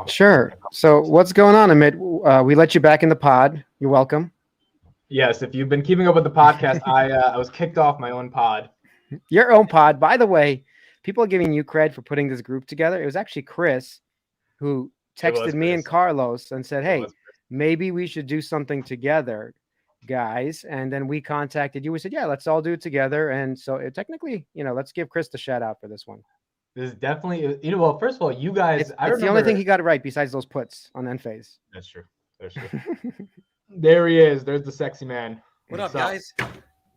Sure. So what's going on, Amit? We let you back in the pod. You're welcome. Yes, if you've been keeping up with the podcast, I was kicked off my own pod. Your own pod. By the way, people are giving you cred for putting this group together. It was actually Chris who texted me and Carlos and said, hey, maybe we should do something together, guys. And then we contacted you. We said, yeah, let's all do it together. And so technically, let's give Chris the shout out for this one. This is definitely, well, first of all, you guys, it's the only thing he got it right besides those puts on enphase. That's true. There he is. There's the sexy man. What up, guys?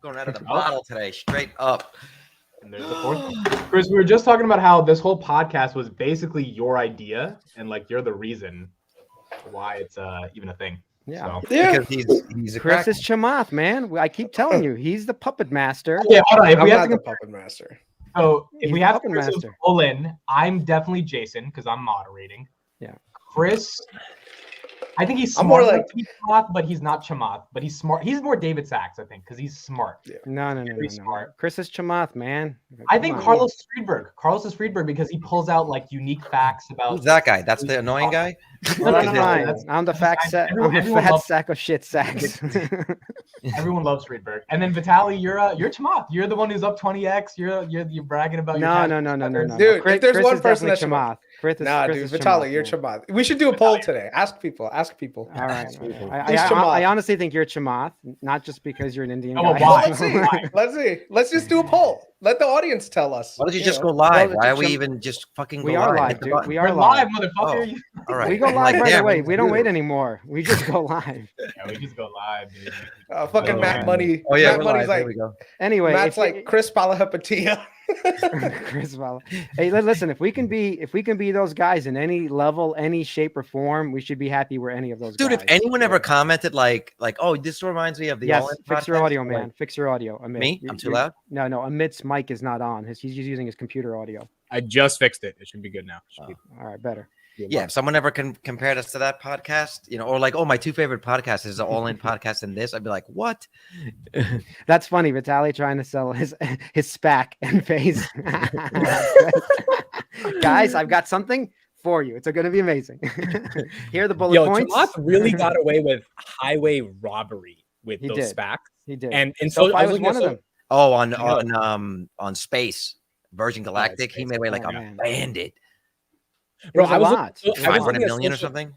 Going out of the bottle today, straight up. And there's the fourth. Chris, we were just talking about how this whole podcast was basically your idea, and like you're the reason why it's even a thing. Yeah, because he's a Chris is Chamath, man. I keep telling you, he's the puppet master. Yeah, hold on. I'm not the puppet master. So if we have to pull in, I'm definitely Jason because I'm moderating. Yeah, Chris. I think he's smart. I'm more like Chamath, but he's not Chamath. But he's smart. He's more David Sachs, I think, because he's smart. Yeah. No. Smart. Chris is Chamath, man. I think Carlos is Friedberg. Carlos is Friedberg because he pulls out like unique facts about. Who's that guy? That's the annoying guy. Well, that's fine. I'm the fat sack of shit Sachs. Everyone loves Friedberg. And then Vitaly, you're Chamath. You're the one who's up 20x. You're bragging about. No. Dude, Chris, if there's Chris one person that's Chamath. Dude, Vitaly, you're Chamath. We should do a poll today. Ask people. All right. I honestly think you're Chamath, not just because you're an Indian guy. Why? Let's see. Let's just do a poll. Let the audience tell us. Why don't you just go live? Why are we even just fucking? We are live, dude. We are live, motherfucker. All right. We go live right away. We don't wait anymore. We just go live. Yeah, we just go live, dude. Fucking Matt Money. Oh yeah, Matt Money's like. Anyway, Matt's like Chris Palahapitiya. Chris Valla. Hey, listen, if we can be those guys in any level, any shape or form, we should be happy we're any of those guys. Dude, if anyone ever commented like, oh, this reminds me of the fix your audio, man. Like, fix your audio. Amit. Me? I'm too loud? No, Amit's mic is not on. He's just using his computer audio. I just fixed it. It should be good now. All right, better. Yeah, if someone ever compared us to that podcast, or like, oh, my two favorite podcasts is the All In podcast and this, I'd be like, what? That's funny. Vitaly trying to sell his SPAC enphase. Guys, I've got something for you. It's going to be amazing. Here are the bullet points. Chamath really got away with highway robbery with those SPACs. He did. And so I was one of them. Oh, on Space, Virgin Galactic, he made away like a bandit. Bro, I was 500 million or something.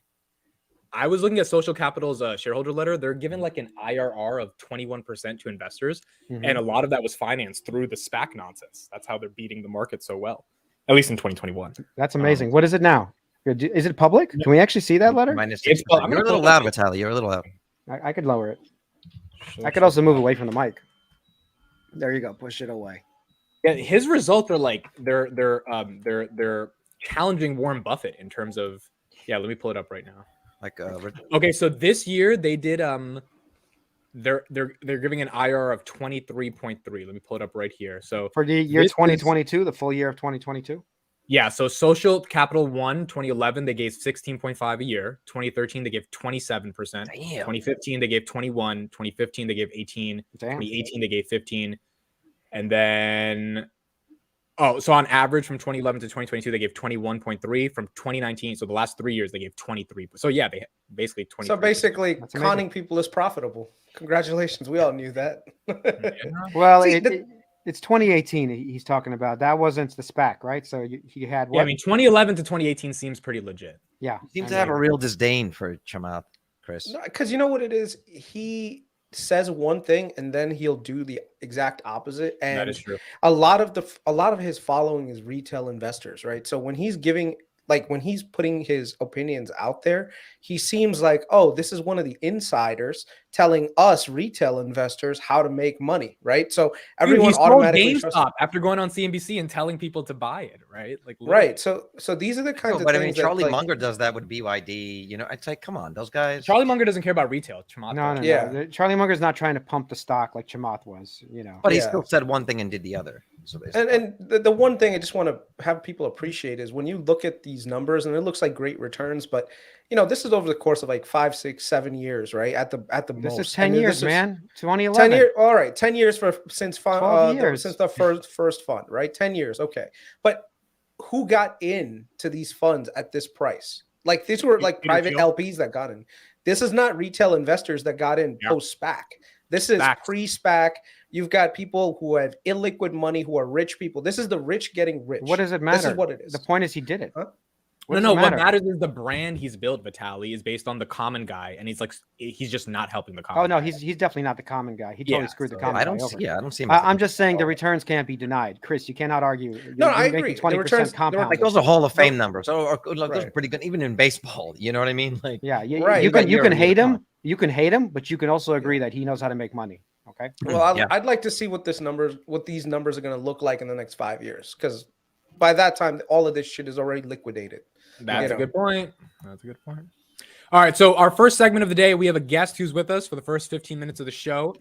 I was looking at Social Capital's shareholder letter. They're giving like an IRR of 21% to investors, and a lot of that was financed through the SPAC nonsense. That's how they're beating the market so well, at least in 2021. That's amazing. What is it now? Is it public? Can we actually see that letter? You're a little loud, Vitaly. You're a little loud. I could lower it. I could also move away from the mic. There you go. Push it away. Yeah, his results are like they're challenging Warren Buffett in terms of let me pull it up right now. Like okay, so this year they did they're giving an IRR of 23.3. Let me pull it up right here. So for the year 2022, the full year of 2022. Yeah, so Social Capital 2011 they gave 16.5 a year. 2013 they gave 27%. 2015 they gave 21. 2015 they gave 18. 2018 they gave 15. And then so on average from 2011 to 2022, they gave 21.3. From 2019, so the last 3 years, they gave 23. So yeah, they basically 20. So basically, conning people is profitable. Congratulations, we all knew that. Well, it's 2018 he's talking about. That wasn't the SPAC, right? So he had what? Yeah, I mean, 2011 to 2018 seems pretty legit. Yeah. He seems to have a real disdain for Chamath, Chris. No, because you know what it is? He says one thing and then he'll do the exact opposite. And that is true. A lot of his following is retail investors, right? So when he's putting his opinions out there, he seems like, oh, this is one of the insiders telling us retail investors how to make money, right? So everyone automatically GameStop after going on CNBC and telling people to buy it, right? Like literally. Right. So these are the kinds of things. But I mean, Charlie Munger does that with BYD. It's like, come on, those guys. Charlie Munger doesn't care about retail. Chamath no. Charlie Munger's not trying to pump the stock like Chamath was, But he still said one thing and did the other. So and the one thing I just want to have people appreciate is when you look at these numbers, and it looks like great returns, but this is over the course of like 5, 6, 7 years, right? At the this most. Is 10 years, man. 2011. 10 years. All right, 10 years since years. the first fund, right? 10 years, okay. But who got in to these funds at this price? Like these were like Peter private Thiel? LPs that got in. This is not retail investors that got in post SPAC. This is pre-SPAC. You've got people who have illiquid money, who are rich people. This is the rich getting rich. What does it matter? This is what it is. The point is he did it. Huh? What matters is the brand he's built. Vitaly is based on the common guy, and he's just not helping the common. Oh no, guy. he's definitely not the common guy. He totally screwed the common guy over. I don't see him. I'm just saying the returns can't be denied. Chris, you cannot argue. No, I agree. 20% compound. Like those are Hall of Fame numbers. Those are pretty good, even in baseball. You know what I mean? Like, yeah, you can hate him. You can hate him, but you can also agree that he knows how to make money. Okay. Well, I'd like to see what these numbers are going to look like in the next 5 years, because by that time, all of this shit is already liquidated. That's a good point. All right, so our first segment of the day, we have a guest who's with us for the first 15 minutes of the show.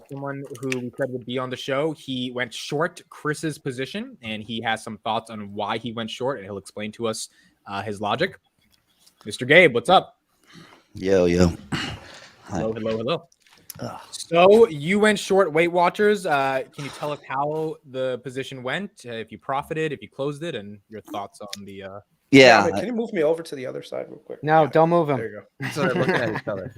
Someone who we said would be on the show. He went short Chris's position, and he has some thoughts on why he went short, and he'll explain to us his logic. Mr. Gabe, what's up? Yo. Hello. So you went short Weight Watchers. Can you tell us how the position went, if you profited, if you closed it, and your thoughts on the... Yeah. Can you move me over to the other side real quick? No, don't move him. There you go. so they're looking at each other.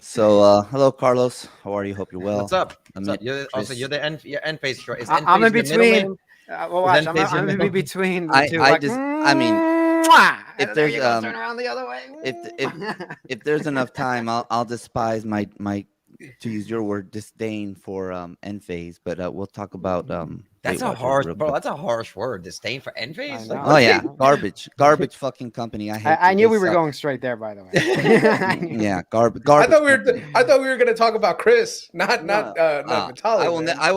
So, hello, Carlos. How are you? Hope you're well. What's up? You're the enphase short. Is I'm in enphase the between. middleman? Well, watch. I'm in between. I mean, if there's turn around the other way. if there's enough time, I'll despise my to use your word, disdain for enphase, but we'll talk about that's a harsh, bro. That's a harsh word. Disdain for enphase. Like, oh yeah, garbage fucking company. I knew we were going straight there. By the way. Yeah, garbage. I thought we were going to talk about Chris, not Vitaly. I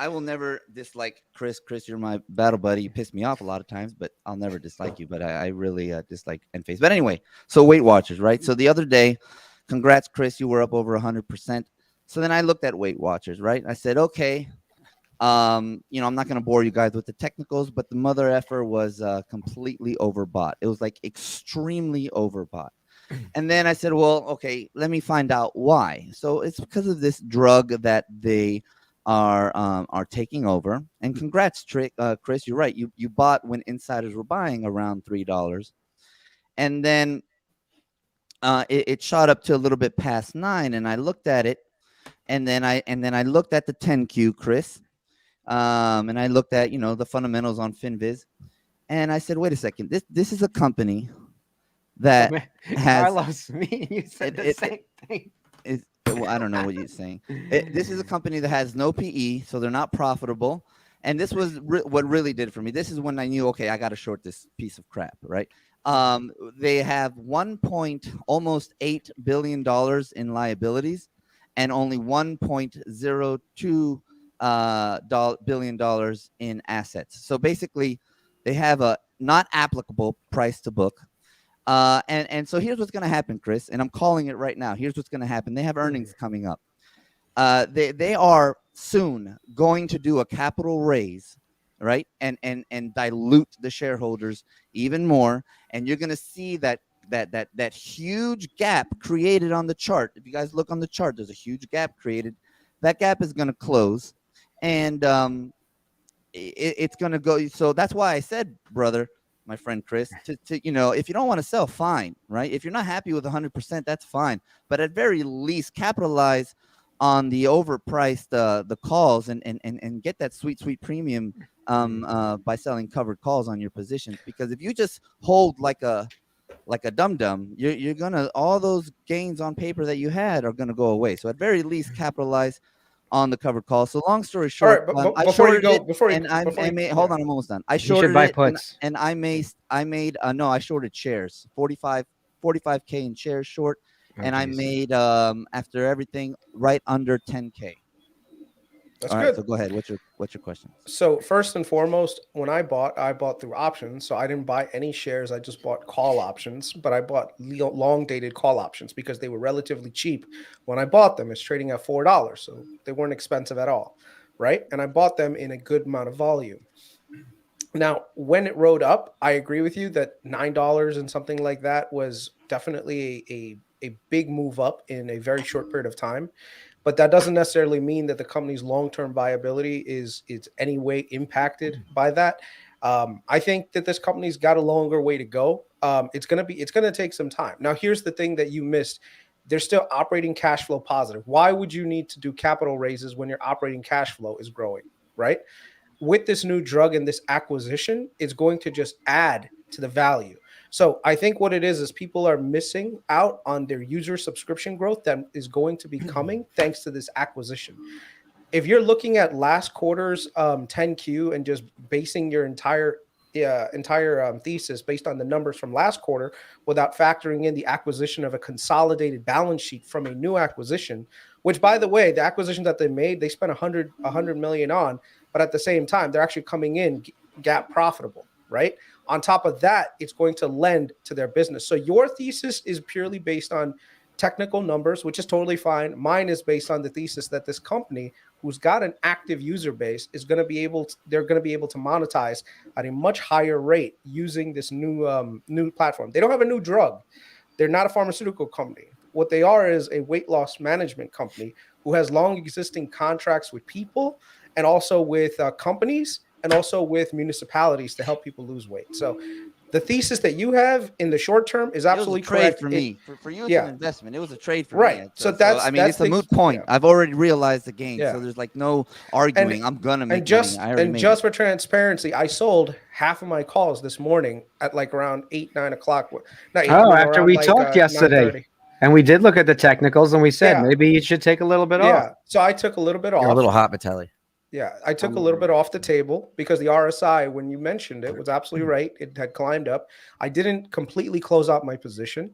will never dislike Chris. Chris, you're my battle buddy. You piss me off a lot of times, but I'll never dislike you. But I really dislike enphase. But anyway, so Weight Watchers, right? So the other day, congrats, Chris, you were up over 100%. So then I looked at Weight Watchers, right? I said, okay. I'm not going to bore you guys with the technicals, but the mother effer was completely overbought. It was like extremely overbought. And then I said, well, okay, let me find out why. So it's because of this drug that they are taking over. And congrats, Chris, you're right. You bought when insiders were buying around $3. And then it shot up to a little bit past 9, and I looked at it, and then I looked at the 10Q, Chris. And I looked at, the fundamentals on FinViz, and I said, wait a second, this is a company that has Carlos, me and you said the same thing. Well, I don't know what you're saying. This is a company that has no PE, so they're not profitable. And this was what really did it for me. This is when I knew, okay, I got to short this piece of crap, right? They have almost $8 billion in liabilities and only $1.02 billion in assets. So basically, they have a not applicable price to book. And so here's what's going to happen, Chris, and I'm calling it right now. Here's what's going to happen. They have earnings coming up. They are soon going to do a capital raise, right? And dilute the shareholders even more. And you're going to see that huge gap created on the chart. If you guys look on the chart, there's a huge gap created. That gap is going to close, and it's going to go. So that's why I said, brother, my friend Chris, to if you don't want to sell, fine, right? If you're not happy with 100%, that's fine. But at very least, capitalize on the overpriced the calls and get that sweet premium by selling covered calls on your positions. Because if you just hold like a dum-dum, you're gonna, all those gains on paper that you had are gonna go away. So at very least, capitalize on the covered call. So long story short, all right, I shorted it. Hold on, I'm almost done. I shorted buy it, puts. and I shorted shares, 45K in shares short, and I made after everything right under 10K. That's all good. Right, so go ahead. What's your question? So first and foremost, when I bought through options. So I didn't buy any shares. I just bought call options, but I bought long dated call options because they were relatively cheap when I bought them. It's trading at $4, so they weren't expensive at all, right? And I bought them in a good amount of volume. Now, when it rode up, I agree with you that $9 and something like that was definitely a big move up in a very short period of time. But that doesn't necessarily mean that the company's long-term viability is any way impacted by that. I think that this company's got a longer way to go. It's gonna take some time. Now, here's the thing that you missed. They're still operating cash flow positive. Why would you need to do capital raises when your operating cash flow is growing, right? With this new drug and this acquisition, it's going to just add to the value. So I think what it is people are missing out on their user subscription growth that is going to be coming thanks to this acquisition. If you're looking at last quarter's 10Q and just basing your entire thesis based on the numbers from last quarter without factoring in the acquisition of a consolidated balance sheet from a new acquisition, which, by the way, the acquisitions that they made, they spent 100 million on, but at the same time, they're actually coming in GAAP profitable, right? On top of that, it's going to lend to their business. So your thesis is purely based on technical numbers, which is totally fine. Mine is based on the thesis that this company, who's got an active user base, is going to be able to monetize at a much higher rate using this new platform. They don't have a new drug. They're not a pharmaceutical company. What they are is a weight loss management company who has long existing contracts with people and also with companies and also with municipalities to help people lose weight. So the thesis that you have in the short term is absolutely correct. For me. For you, it's an investment. It was a trade for me. Right. So it's a moot point. Yeah. I've already realized the game. Yeah. So there's like no arguing. I'm going to make money. Just for transparency, I sold half of my calls this morning at like around 8, 9 o'clock. After we talked yesterday. And we did look at the technicals and we said, maybe you should take a little bit off. Yeah. So I took a little bit off. You're a little hot, Vitaly. Yeah, I took a little bit off the table because the RSI, when you mentioned it, was absolutely right. It had climbed up. I didn't completely close out my position.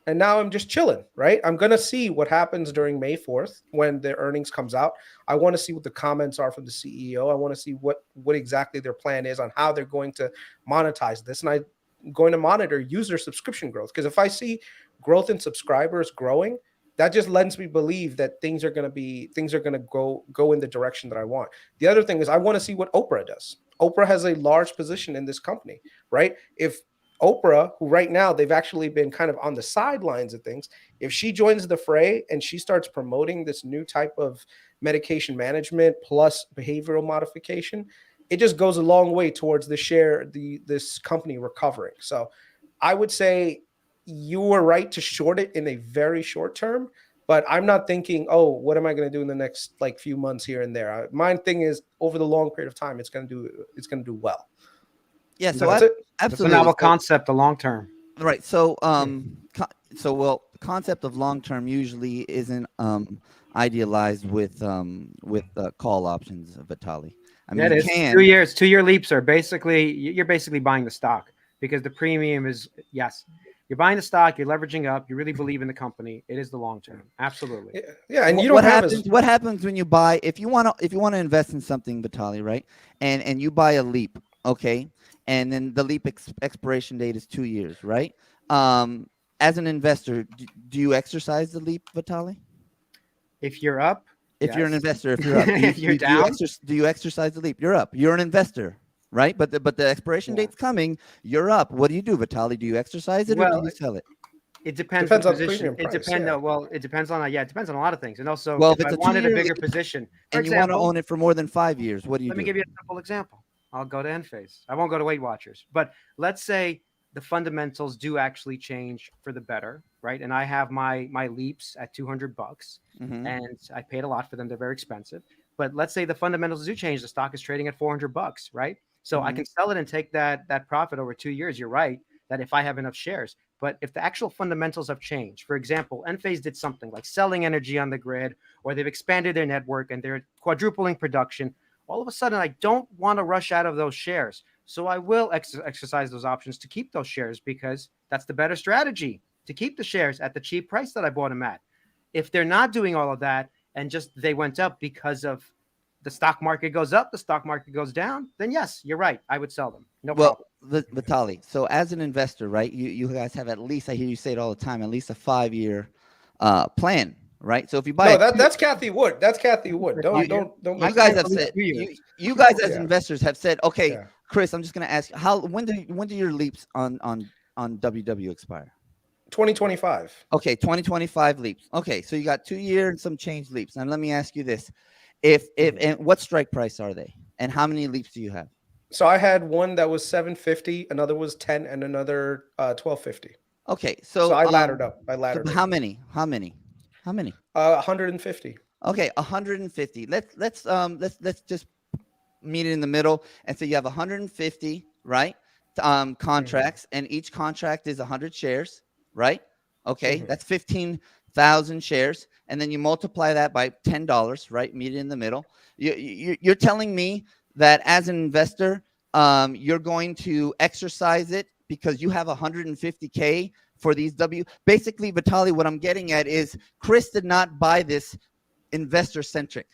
And now I'm just chilling, right? I'm going to see what happens during May 4th when the earnings comes out. I want to see what the comments are from the CEO. I want to see what exactly their plan is on how they're going to monetize this. And I'm going to monitor user subscription growth, because if I see growth in subscribers growing, that just lends me believe that things are going to go in the direction that I want. The other thing is I want to see what Oprah does. Oprah has a large position in this company, right? If Oprah, who right now they've actually been kind of on the sidelines of things, if she joins the fray and she starts promoting this new type of medication management plus behavioral modification, it just goes a long way towards this company recovering. So I would say you were right to short it in a very short term, but I'm not thinking, oh, what am I going to do in the next few months here and there? My thing is over the long period of time, it's going to do well. Yeah. So absolutely, it's a novel concept, the long term. Right. So, the concept of long term usually isn't idealized with call options, Vitaly. I mean, that is 2 years. 2-year leaps are you're basically buying the stock, because the premium is, yes, you're buying the stock, you're leveraging up, you really believe in the company. It is the long term. Absolutely. Yeah. And what happens when you buy, if you want to invest in something, Vitaly, right? And you buy a leap, okay? And then the leap expiration date is 2 years, right? As an investor, do you exercise the leap, Vitaly? If you're up, if you're an investor, if you're up, if you're down, do you exercise the leap? You're up. You're an investor, right? But the expiration date's coming. You're up. What do you do, Vitaly? Do you exercise it or do you sell it? It depends on the position. It depends. Yeah. Well, it depends on it depends on a lot of things. And also, if I wanted a bigger position, and you want to own it for more than 5 years, what do you do? Let me give you a simple example. I'll go to enphase. I won't go to Weight Watchers, but let's say the fundamentals do actually change for the better, right? And I have my leaps at $200, and I paid a lot for them. They're very expensive. But let's say the fundamentals do change. The stock is trading at $400, right? So I can sell it and take that profit over 2 years. You're right that if I have enough shares. But if the actual fundamentals have changed, for example, enphase did something like selling energy on the grid, or they've expanded their network and they're quadrupling production, all of a sudden I don't want to rush out of those shares. So I will exercise those options to keep those shares, because that's the better strategy, to keep the shares at the cheap price that I bought them at. If they're not doing all of that and just they went up because of the stock market goes up, the stock market goes down, then yes, you're right. I would sell them. No problem. Vitaly, so as an investor, right, you guys have at least, I hear you say it all the time, at least a 5-year plan, right? So if you buy that's Kathy Wood. That's Kathy Wood. Don't. You guys have said, you guys as investors have said, okay, Chris, I'm just going to ask, when do your leaps on WW expire? 2025. Okay, 2025 leaps. Okay, so you got 2 years and some change leaps. Now let me ask you this: and what strike price are they, and how many leaps do you have? 2025 leaps. Okay, so you got 2 years and some change leaps. Now let me ask you this: if what strike price are they, and how many leaps do you have? So I had one that was 750, another was 10, and another 1250. Okay, So so I laddered up. I so laddered how up. many? 150. Okay, 150. Let's just meet it in the middle and say you have 150, right? Contracts, and each contract is 100 shares, right? Okay, that's 15,000 shares, and then you multiply that by $10, right? Meet it in the middle. You're telling me that as an investor, you're going to exercise it because you have 150K for these Basically, Vitaly, what I'm getting at is Chris did not buy this investor centric.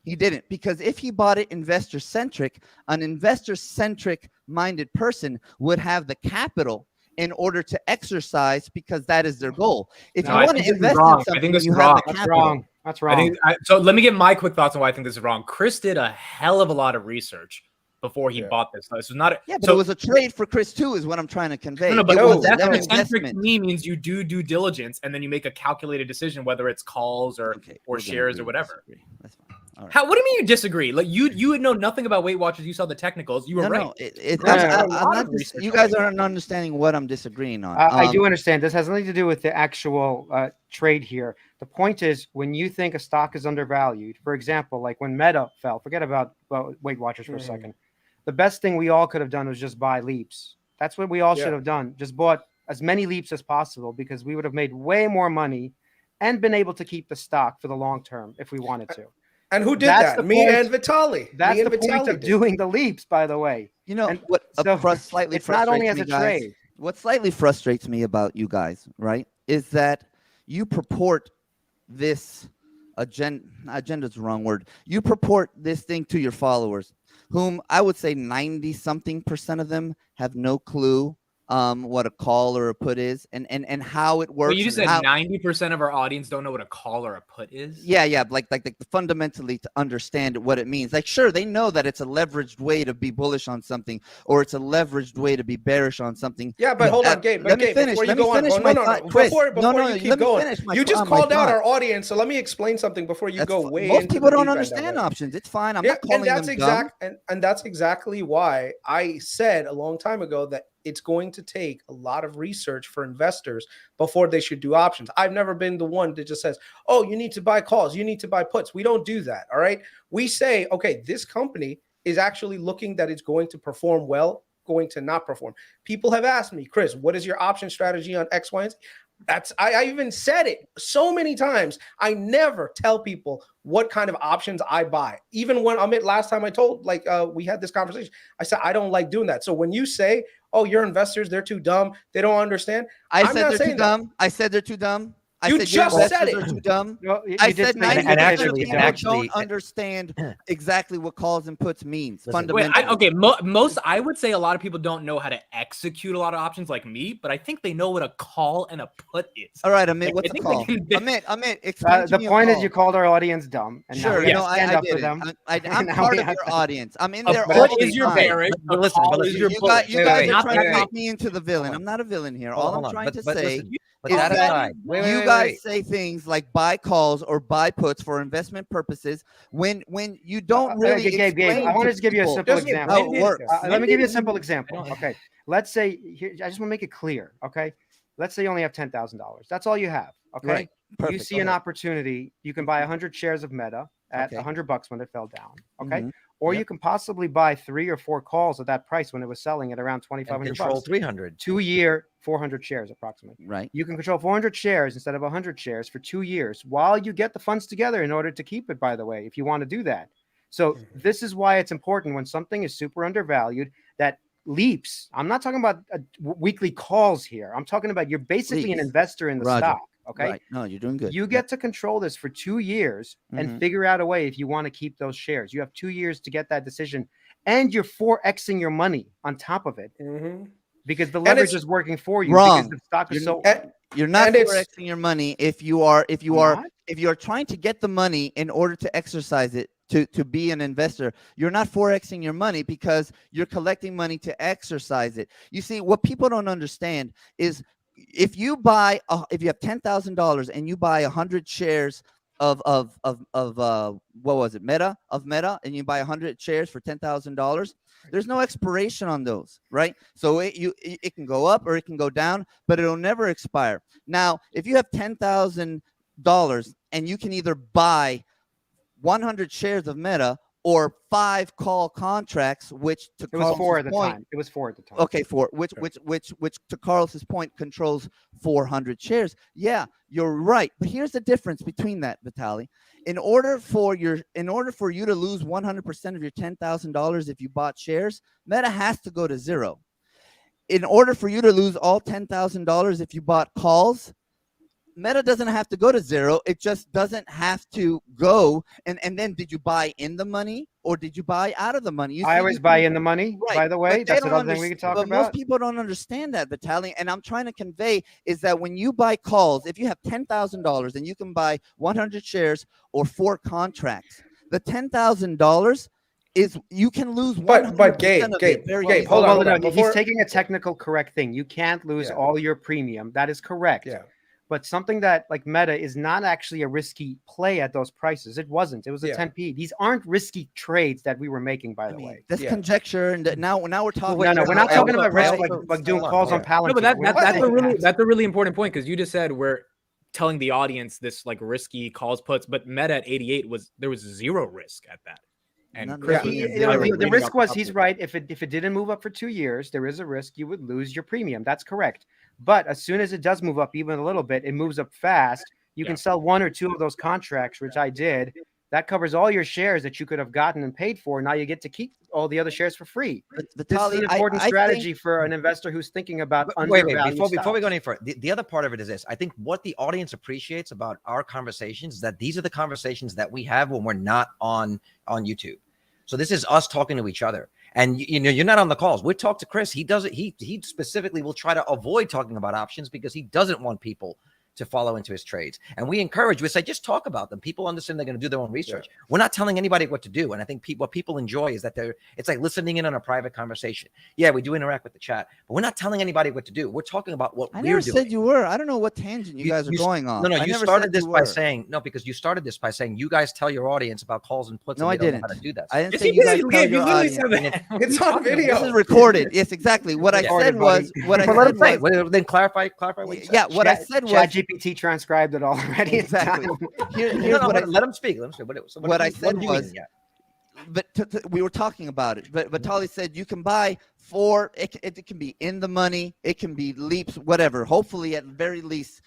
He didn't, because if he bought it investor centric, an investor centric minded person would have the capital in order to exercise, because that is their goal. If No, you I want to think this is invest wrong. in I something, think this you is have wrong. the That's capital. wrong. That's wrong. So let me give my quick thoughts on why I think this is wrong. Chris did a hell of a lot of research before he bought this. This was not a, Yeah, but so, it was a trade for Chris too, is what I'm trying to convey. no, but It was an investor centric to investment. me means you do due diligence and then you make a calculated decision, whether it's calls or Okay, we're gonna shares agree or to whatever. disagree. That's fine. All right. What do you mean you disagree? Like you would know nothing about Weight Watchers. You saw the technicals. You were right. No, Chris did a I'm lot not. of research You on guys it. aren't understanding what I'm disagreeing on. I do understand. This has nothing to do with the actual trade here. The point is, when you think a stock is undervalued, for example, like when Meta fell, forget about Weight Watchers for a second. The best thing we all could have done was just buy leaps. That's what we all should have done. Just bought as many leaps as possible, because we would have made way more money and been able to keep the stock for the long term if we wanted to. And who did That's that? the Me point. and Vitaly. That's Me the and point Vitaly of doing the leaps, by the way. You know And what? so Slightly it's not only as frustrates a me, guys. trade. What slightly frustrates me about you guys, right, is that you purport this agenda's the wrong word. You purport this thing to your followers, whom I would say 90-something% of them have no clue what a call or a put is, and how it works. Well, you just and said how, 90% of our audience don't know what a call or a put is. yeah, like fundamentally to understand what it means. Like, sure, they know that it's a leveraged way to be bullish on something, or it's a leveraged way to be bearish on something. Yeah, but hold on, Gabe. Let me finish. Before you Let me go on, finish no, my no, thought, no. Chris. Before No, you keep let me going, finish my you just my called out thought. our audience. So let me explain something before you go way most into people the don't deep end of understand it. options. It's fine. I'm Yeah, not calling and that's them dumb. and that's exactly why I said a long time ago that it's going to take a lot of research for investors before they should do options. I've never been the one that just says, oh, you need to buy calls, you need to buy puts. We don't do that. All right. We say, okay, this company is actually looking that it's going to perform well, going to not perform. People have asked me, Chris, what is your option strategy on X, Y, and Z? I even said it so many times. I never tell people what kind of options I buy. Even when last time I told, we had this conversation, I said, I don't like doing that. So when you say, oh, your investors, they're too dumb, they don't understand. I said they're too dumb. I said they're too dumb. You said just your said investors it. are too dumb. Well, I said 90% of people actually- don't understand exactly what calls and puts means. Listen, Fundamentally. Most I would say a lot of people don't know how to execute a lot of options like me, but I think they know what a call and a put is. All right, Amit, Like, what's I a think call? they can- Amit, explain to the me a point is call. you called our audience dumb. And now Sure, we no, have to stand I up did for it. them. I'm Now part we of have your to- audience. I'm in A there put all the is your time. bearish. But A listen, call but is listen, your You bullish. guys, you guys are Not trying to that make me into the villain. I'm not a villain here. All I'm trying to say listen, but is that that aside, you guys say things like buy calls or buy puts for investment purposes when you don't really Gabe, explain I wanted to give you a people simple example. how it works. Let me give you a simple example. Okay, let's say here, I just want to make it clear. Okay, let's say you only have $10,000. That's all you have. Okay, Right. Perfect. you see an opportunity. You can buy 100 shares of Meta at $100 when it fell down. Okay, or you can possibly buy 3 or 4 calls at that price when it was selling at around $2,500. Control 300. 2-year, 400 shares approximately. Right. You can control 400 shares instead of 100 shares for 2 years while you get the funds together in order to keep it, by the way, if you want to do that. So this is why it's important when something is super undervalued that leaps. I'm not talking about weekly calls here. I'm talking about you're basically an investor in the stock. Okay. Right. No, you're doing good. You get to control this for 2 years and figure out a way if you want to keep those shares. You have 2 years to get that decision, and you're 4xing your money on top of it because the leverage is working for you. Wrong. Because the stock is you're not 4xing your money if you are trying to get the money in order to exercise it. To be an investor, you're not 4xing your money because you're collecting money to exercise it. You see, what people don't understand is if you have $10,000 and you buy 100 shares what was it, Meta, and you buy 100 shares for $10,000. There's no expiration on those, right? So it can go up or it can go down, but it'll never expire. Now, if you have $10,000 and you can either buy 100 shares of Meta or 5 call contracts, which to it was 4 at the time. It was 4 at the time. Okay, 4, which to Carlos's point controls 400 shares. Yeah, you're right. But here's the difference between that, Vitaly. In order for you to lose 100% of your $10,000 if you bought shares, Meta has to go to 0. In order for you to lose all $10,000 if you bought calls, Meta doesn't have to go to 0. It just doesn't have to go. And then did you buy in the money or did you buy out of the money? I always buy in the money, right, by the way. That's another thing we can talk about. Most people don't understand that, Vitaly. And I'm trying to convey is that when you buy calls, if you have $10,000 and you can buy 100 shares or 4 contracts, the $10,000 is you can lose. But Gabe, hold on. No, he's taking a technical correct thing. You can't lose all your premium. That is correct. Yeah. But something that like Meta is not actually a risky play at those prices. It wasn't. It was a 10p. These aren't risky trades that we were making, by the way. That's conjecture, and now we're talking. No, we're not talking about risk like doing calls on Palantir. No, but that's a really important point because you just said we're telling the audience this like risky calls puts, but Meta at 88 there was 0 risk at that. And the risk was he's right. If it didn't move up for 2 years, there is a risk you would lose your premium. That's correct. But as soon as it does move up even a little bit, it moves up fast. You can sell 1 or 2 of those contracts, which I did. That covers all your shares that you could have gotten and paid for. Now you get to keep all the other shares for free. This is an important strategy for an investor who's thinking about undervalued before we go any further, the other part of it is this. I think what the audience appreciates about our conversations is that these are the conversations that we have when we're not on YouTube. So this is us talking to each other. And you're not on the calls. We talk to Chris. He does it. He specifically will try to avoid talking about options because he doesn't want people to follow into his trades. And we encourage, we say, just talk about them. People understand they're going to do their own research. Yeah. We're not telling anybody what to do. And I think what people enjoy is that it's like listening in on a private conversation. Yeah, we do interact with the chat, but we're not telling anybody what to do. We're talking about what we're doing. I never said you were. I don't know what tangent you guys are going on. No, you started this by saying, because you started this by saying you guys tell your audience about calls and puts. No, I didn't. How to do that. I didn't say you guys tell your audience. It's on video. This is recorded. Yes, exactly. What I said was, then clarify what you said. Yeah, what I said was ChatGPT transcribed it already. Exactly. Let him speak. What I said was, but we were talking about it. But Vitaly said you can buy 4. It can be in the money. It can be leaps, whatever. Hopefully, at the very least,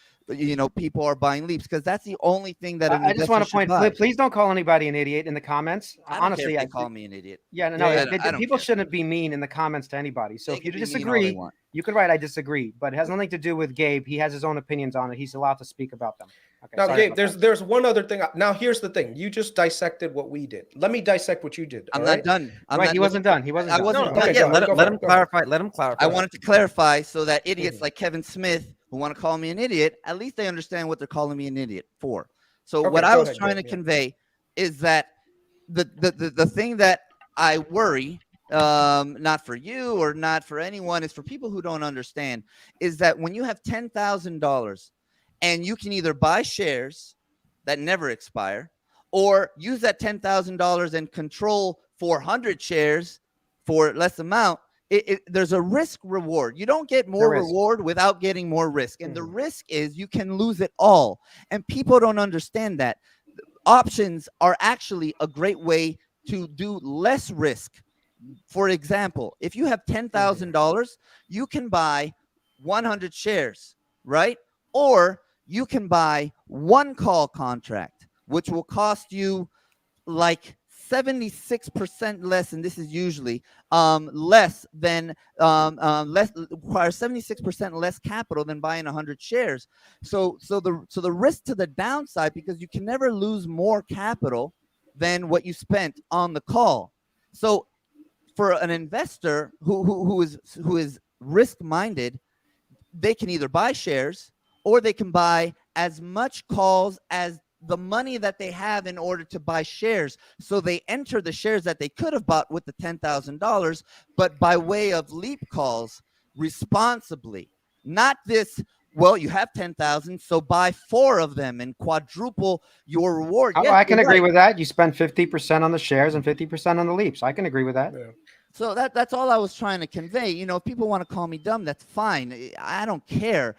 people are buying leaps because that's the only thing that I just want to point. Please don't call anybody an idiot in the comments. Honestly, I call me an idiot. Yeah, no. People shouldn't be mean in the comments to anybody. So if you disagree, you can write I disagree, but it has nothing to do with Gabe. He has his own opinions on it. He's allowed to speak about them. Okay, now, Gabe, there's one other thing. Now, here's the thing. You just dissected what we did. Let me dissect what you did. I'm not done. He wasn't done. He wasn't. I wasn't done. done. Let him clarify. Let him clarify. I wanted to clarify so that idiots like Kevin Smith who want to call me an idiot, at least they understand what they're calling me an idiot for. So what I was trying to convey is that the thing that I worry, not for you or not for anyone, is for people who don't understand, is that when you have $10,000 and you can either buy shares that never expire or use that $10,000 and control 400 shares for less amount, there's a risk reward. You don't get more reward without getting more risk. And the risk is you can lose it all. And people don't understand that. Options are actually a great way to do less risk. For example, if you have $10,000, you can buy 100 shares, right? Or you can buy 1 call contract, which will cost you like 76% less, and this is usually requires 76% less capital than buying 100 shares. So the risk to the downside, because you can never lose more capital than what you spent on the call. So for an investor who is risk-minded, they can either buy shares or they can buy as much calls as the money that they have in order to buy shares. So they enter the shares that they could have bought with the $10,000, but by way of leap calls responsibly. Not this, Well, you have 10,000, so buy 4 of them and quadruple your reward. Oh, Yes, I can you're agree right. with that. You spend 50% on the shares and 50% on the leaps. I can agree with that. Yeah. So that's all I was trying to convey. You know, if people want to call me dumb, that's fine. I don't care.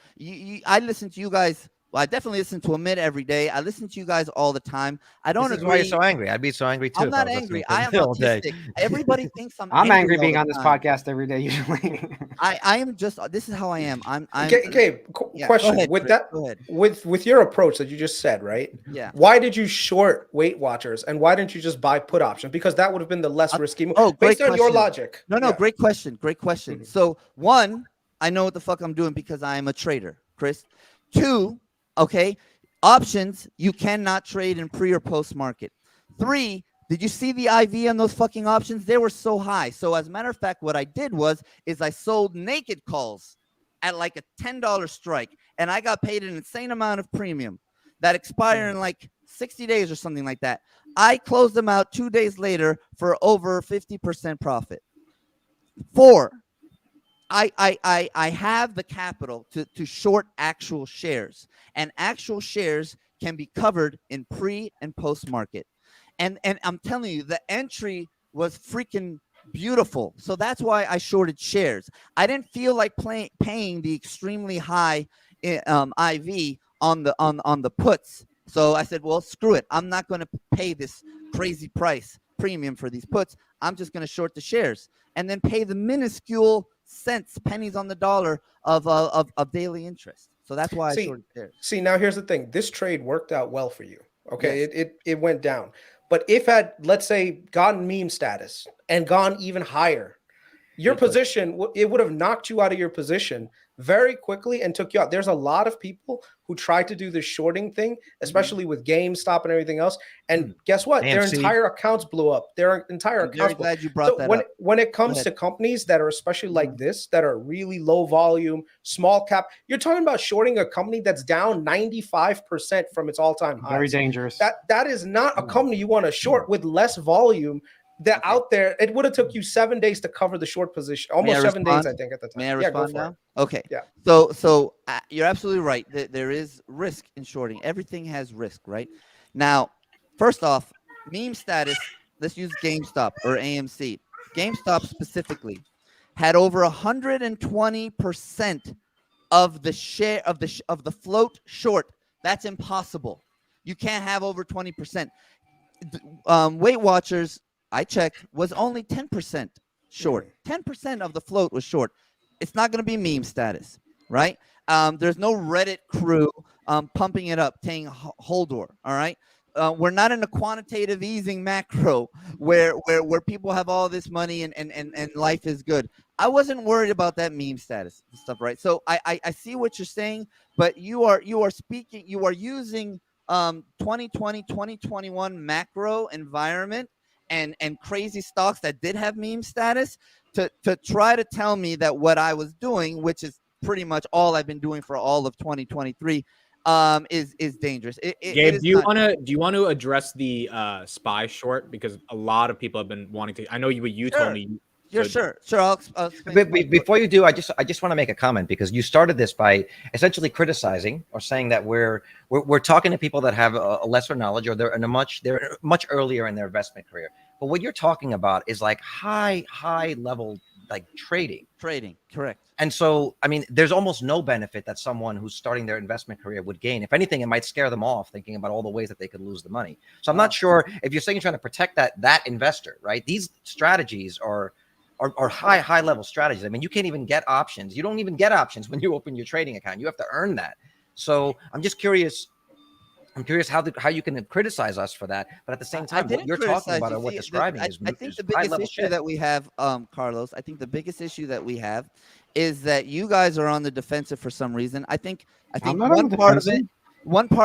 I listen to you guys. Well, I definitely listen to Amit every day. I listen to you guys all the time. I don't This is agree. why you're so angry. I'd be so angry too. I'm if I not was angry. listening to I am him all day. autistic. Everybody thinks I'm angry all being the on this time. podcast every day usually. I am just. This is how I am. I'm. Okay, Yeah, question go ahead, with Chris, that. Go ahead. With your approach that you just said, right? Yeah. Why did you short Weight Watchers and why didn't you just buy put options? Because that would have been the less risky move. Oh, great based on your question. logic. No, Yeah. great question. Great question. Mhm. So, 1, I know what the fuck I'm doing because I am a trader, Chris. 2, okay, options you cannot trade in pre or post market. 3, did you see the IV on those fucking options? They were so high. So, as a matter of fact, what I did is I sold naked calls at like a $10 strike, and I got paid an insane amount of premium that expire in like 60 days or something like that. I closed them out 2 days later for over 50% profit. 4, I have the capital to short actual shares, and actual shares can be covered in pre and post market. And I'm telling you, the entry was freaking beautiful. So that's why I shorted shares. I didn't feel like paying the extremely high IV on the puts. So I said, well, screw it. I'm not going to pay this crazy price premium for these puts. I'm just going to short the shares and then pay the minuscule cents, pennies on the dollar of daily interest. So that's why I shorted shares. See, now here's the thing. This trade worked out well for you. Okay, yes. It went down. But if had, let's say, gotten meme status and gone even higher, your position, it would have knocked you out of your position very quickly and took you out. There's a lot of people who try to do the shorting thing, especially with GameStop and everything else. And guess what? AMC. Their entire accounts blew up. Their entire accounts blew up. Glad you brought that up. When it comes to companies that are especially like this, that are really low volume, small cap, you're talking about shorting a company that's down 95% from its all-time highs. Very dangerous. That is not a company you want to short with less volume. That out there, it would have took you 7 days to cover the short position. Almost 7 days, I think, at the time. May I respond now? Okay. Yeah. So you're absolutely right. There is risk in shorting. Everything has risk, right? Now, first off, meme status. Let's use GameStop or AMC. GameStop specifically had over 120% of the share of the float short. That's impossible. You can't have over 20%. Weight Watchers, I checked, was only 10% short. 10% of the float was short. It's not going to be meme status, right? There's no Reddit crew pumping it up, saying Holdor, all right? We're not in a quantitative easing macro where people have all this money and life is good. I wasn't worried about that meme status stuff, right? So I see what you're saying, but you are using 2020, 2021 macro environment and crazy stocks that did have meme status to try to tell me that what I was doing, which is pretty much all I've been doing for all of 2023, is dangerous. Gabe, do you want to address the SPY short, because a lot of people have been wanting to? I know you told me. Yeah, sure. I'll Before you do, I just want to make a comment, because you started this by essentially criticizing or saying that we're talking to people that have a lesser knowledge, or they're much earlier in their investment career. But what you're talking about is like high level, like trading, correct. And so, I mean, there's almost no benefit that someone who's starting their investment career would gain. If anything, it might scare them off, thinking about all the ways that they could lose the money. So I'm not sure if you're saying you're trying to protect that investor, right? These strategies are high level strategies. I mean, you can't even get options. You don't even get options when you open your trading account. You have to earn that. So I'm just curious. I'm curious how you can criticize us for that, but at the same time, what you're talking about or what describing is I think the biggest issue that we have, Carlos, I think the biggest issue that we have is that you guys are on the defensive for some reason. I think one part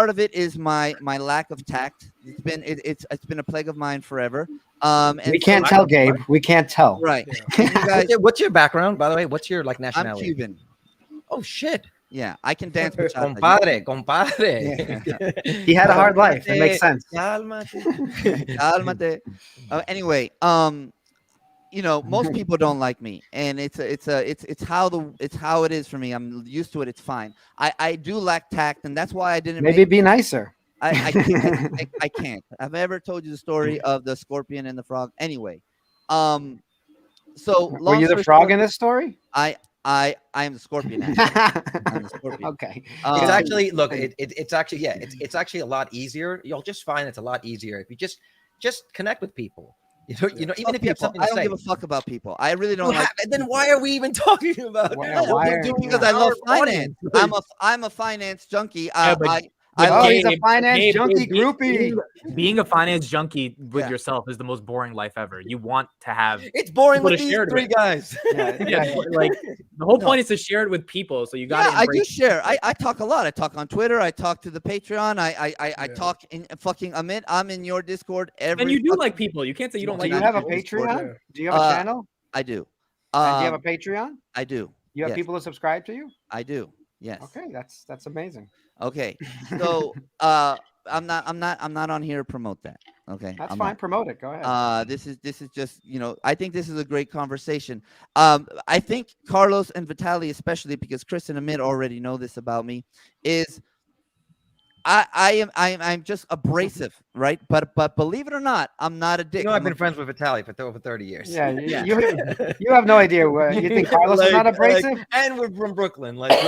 of it is my lack of tact. It's been a plague of mine forever. And we can't tell, Gabe. We can't tell. Right. You guys, what's your background, by the way? What's your nationality? I'm Cuban. Oh shit. Yeah, I can dance. Compadre. Yeah. He had a hard life. It makes sense. Anyway, you know, most people don't like me, and it's how it is for me. I'm used to it. It's fine. I do lack tact, and that's why I didn't. Maybe be nicer. I can't. I can't. I've ever told you the story of the scorpion and the frog. Anyway, so were you the frog in this story? I am the scorpion. I'm the scorpion. Okay. It's actually it's actually it's actually a lot easier. You'll just find it's a lot easier if you just connect with people. You know, even if you have something to say. I don't give a fuck about people. I really don't. Then why are we even talking about it? Because I love finance. I'm a finance junkie. He's a finance junkie groupie. Being a finance junkie with yourself is the most boring life ever. You want to have it's boring with these three guys. Like the whole point is to share it with people. So you got to. I do share. I talk a lot. I talk on Twitter. I talk to the Patreon. I talk in fucking Amit. I'm in your Discord every. And you do like people. You can't say you don't like. Do you have a Patreon? Do you have a channel? I do. And do you have a Patreon? I do. You have people who subscribe to you? I do. Yes. Okay, that's amazing. Okay, so I'm not on here to promote that. Okay, that's fine. Promote it. Go ahead. This is just, you know, I think this is a great conversation. I think Carlos and Vitaly, especially because Chris and Amit already know this about me, is I'm just abrasive, right? But believe it or not, I'm not a dick. You know, I've been friends with Vitaly for over 30 years. Yeah, you have no idea what you think. Carlos is not abrasive, and we're from Brooklyn. Like,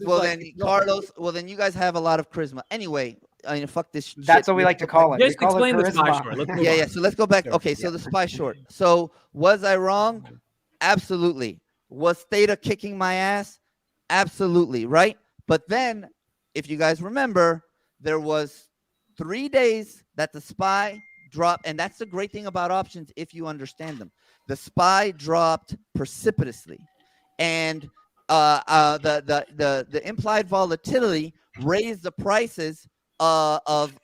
well, then Carlos. Well, then you guys have a lot of charisma. Anyway, I mean, fuck this. That's what we like to call it. Just explain the spy short. Yeah. So let's go back. Okay, so the spy short. So was I wrong? Absolutely. Was Theta kicking my ass? Absolutely. Right. But then, if you guys remember, there was 3 days that the SPY dropped, and that's the great thing about options if you understand them. The SPY dropped precipitously, and the implied volatility raised the prices of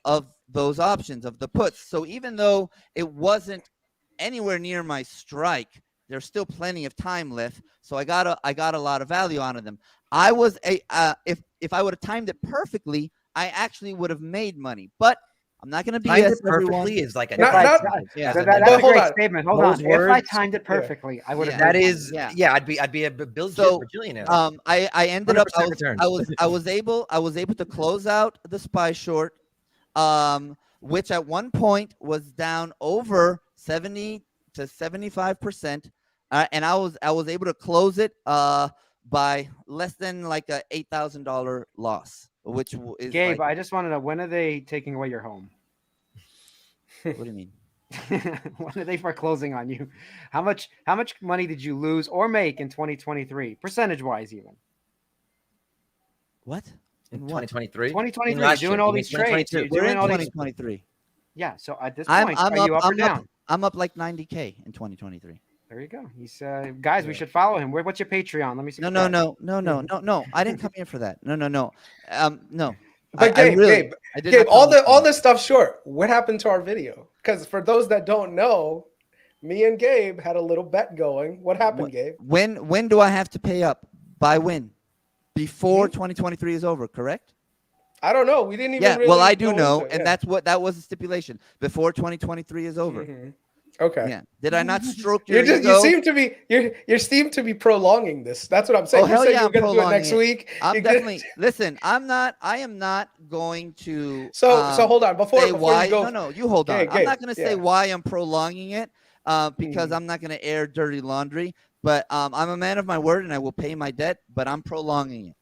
those options, of the puts. So even though it wasn't anywhere near my strike, there's still plenty of time left. So I got a lot of value out of them. I was if I would have timed it perfectly, I actually would have made money, but I'm not going to be timed it perfectly is like a that's a great statement. Hold on. If I timed it perfectly, I would have. That is, I'd be a bajillionaire. I ended up. I was able to close out the SPY short, which at one point was down over 70 to 75%, and I was able to close it by less than like a $8,000 loss. Which is Gabe, I just want to know, when are they taking away your home? What do you mean? When are they foreclosing on you? How much money did you lose or make in 2023, percentage wise, even? What? In 2023? 2023, doing all these trades. We're in 2023. Yeah. So at this point, are you up or down? I'm up like 90K in 2023. There you go. He's guys. We should follow him. What's your Patreon? Let me see. No. I didn't come here for that. No. No. But Gabe, all this stuff short. What happened to our video? Because for those that don't know, me and Gabe had a little bet going. What happened, Gabe? When do I have to pay up? By when? Before 2023 is over, correct? I don't know. We didn't even. Yeah. Well, I do know, and that was the stipulation. Before 2023 is over. Mm-hmm. Okay. Yeah. Did I not stroke your ego? You seem to be prolonging this. That's what I'm saying. Oh, hell yeah, I'm going to do it next week. I'm definitely listen. I am not going to. So hold on before you go. No, you hold on. I'm not going to say why I'm prolonging it because I'm not going to air dirty laundry. But I'm a man of my word, and I will pay my debt. But I'm prolonging it.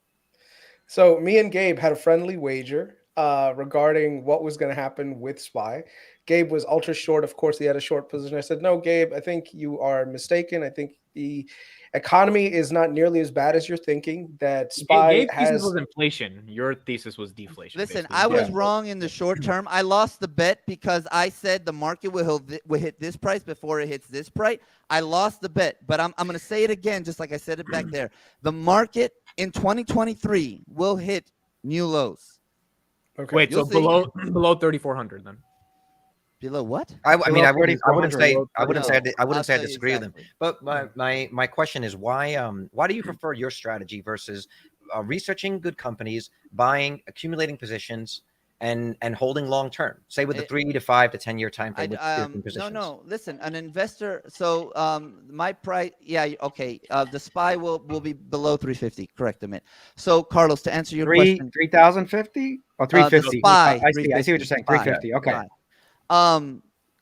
So me and Gabe had a friendly wager regarding what was going to happen with SPY. Gabe was ultra short. Of course, he had a short position. I said, no, Gabe, I think you are mistaken. I think the economy is not nearly as bad as you're thinking. That SPY Gabe's thesis was inflation. Your thesis was deflation. Listen, I was wrong in the short term. I lost the bet because I said the market will hit this price before it hits this price. I lost the bet, but I'm going to say it again, just like I said it back there. The market in 2023 will hit new lows. Okay. Wait, so below 3,400 then. Below what? I wouldn't say I disagree with him. But my question is why do you prefer your strategy versus researching good companies, accumulating positions, and holding long term, say with the 3 to 5 to 10 year time frame. No. Listen, an investor. So my price. Yeah. Okay. The SPY will be below 350. Correct, Amit. So Carlos, to answer your question, 3,050 or 350. SPY. I see what you're saying. 350. Okay.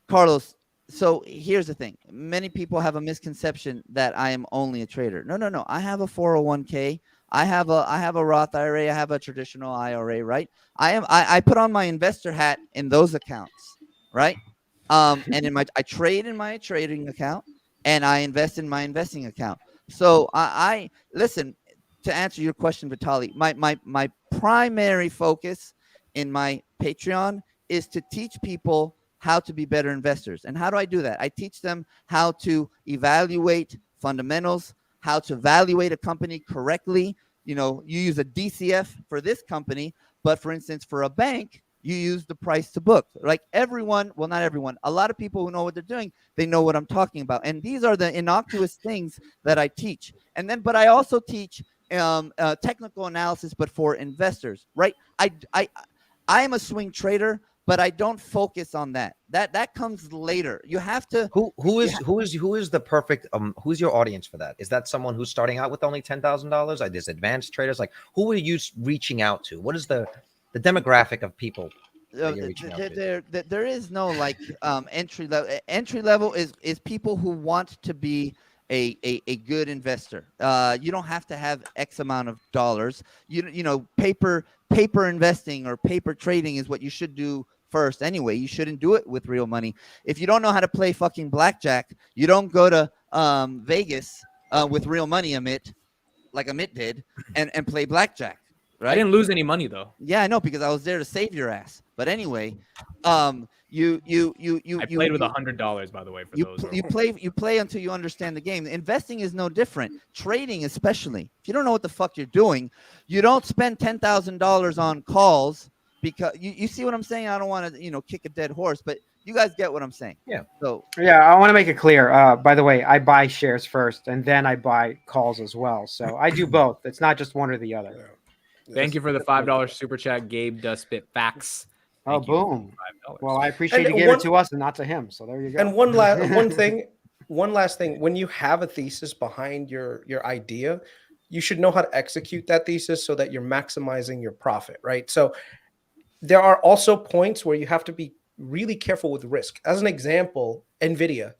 Carlos. So here's the thing. Many people have a misconception that I am only a trader. No. I have a 401k. I have a Roth IRA. I have a traditional IRA, right? I put on my investor hat in those accounts, right? And I trade in my trading account, and I invest in my investing account. So I listen, to answer your question, Vitaly. My primary focus in my Patreon is to teach people how to be better investors. And how do I do that? I teach them how to evaluate fundamentals, how to evaluate a company correctly. You use a DCF for this company, but for instance, for a bank, you use the price to book. Like everyone, well, not everyone, a lot of people who know what they're doing, they know what I'm talking about. And these are the innocuous things that I teach. But I also teach technical analysis, but for investors, right? I am a swing trader, but I don't focus on that. That comes later. You have to. Who is the perfect who's your audience for that? Is that someone who's starting out with only $10,000? Like, there's advanced traders. Like, who are you reaching out to? What is the demographic of people that you're reaching out to? There is no like entry level. Entry level is people who want to be a good investor. You don't have to have X amount of dollars. Paper investing or paper trading is what you should do first anyway. You shouldn't do it with real money. If you don't know how to play fucking blackjack, you don't go to Vegas with real money, Amit, like Amit did, and play blackjack. Right? I didn't lose any money though. Yeah, I know, because I was there to save your ass. But anyway, I played with $100, by the way. You play until you understand the game. Investing is no different. Trading, especially, if you don't know what the fuck you're doing, you don't spend $10,000 on calls, because you see what I'm saying. I don't want to kick a dead horse, but you guys get what I'm saying. Yeah. So yeah, I want to make it clear. By the way, I buy shares first, and then I buy calls as well. So I do both. It's not just one or the other. Thank you for the $5 super chat. Gabe does spit facts. Thank you. Boom. Well, I appreciate you gave it to us and not to him. So there you go. And one last thing. When you have a thesis behind your idea, you should know how to execute that thesis so that you're maximizing your profit, right? So there are also points where you have to be really careful with risk. As an example, NVIDIA.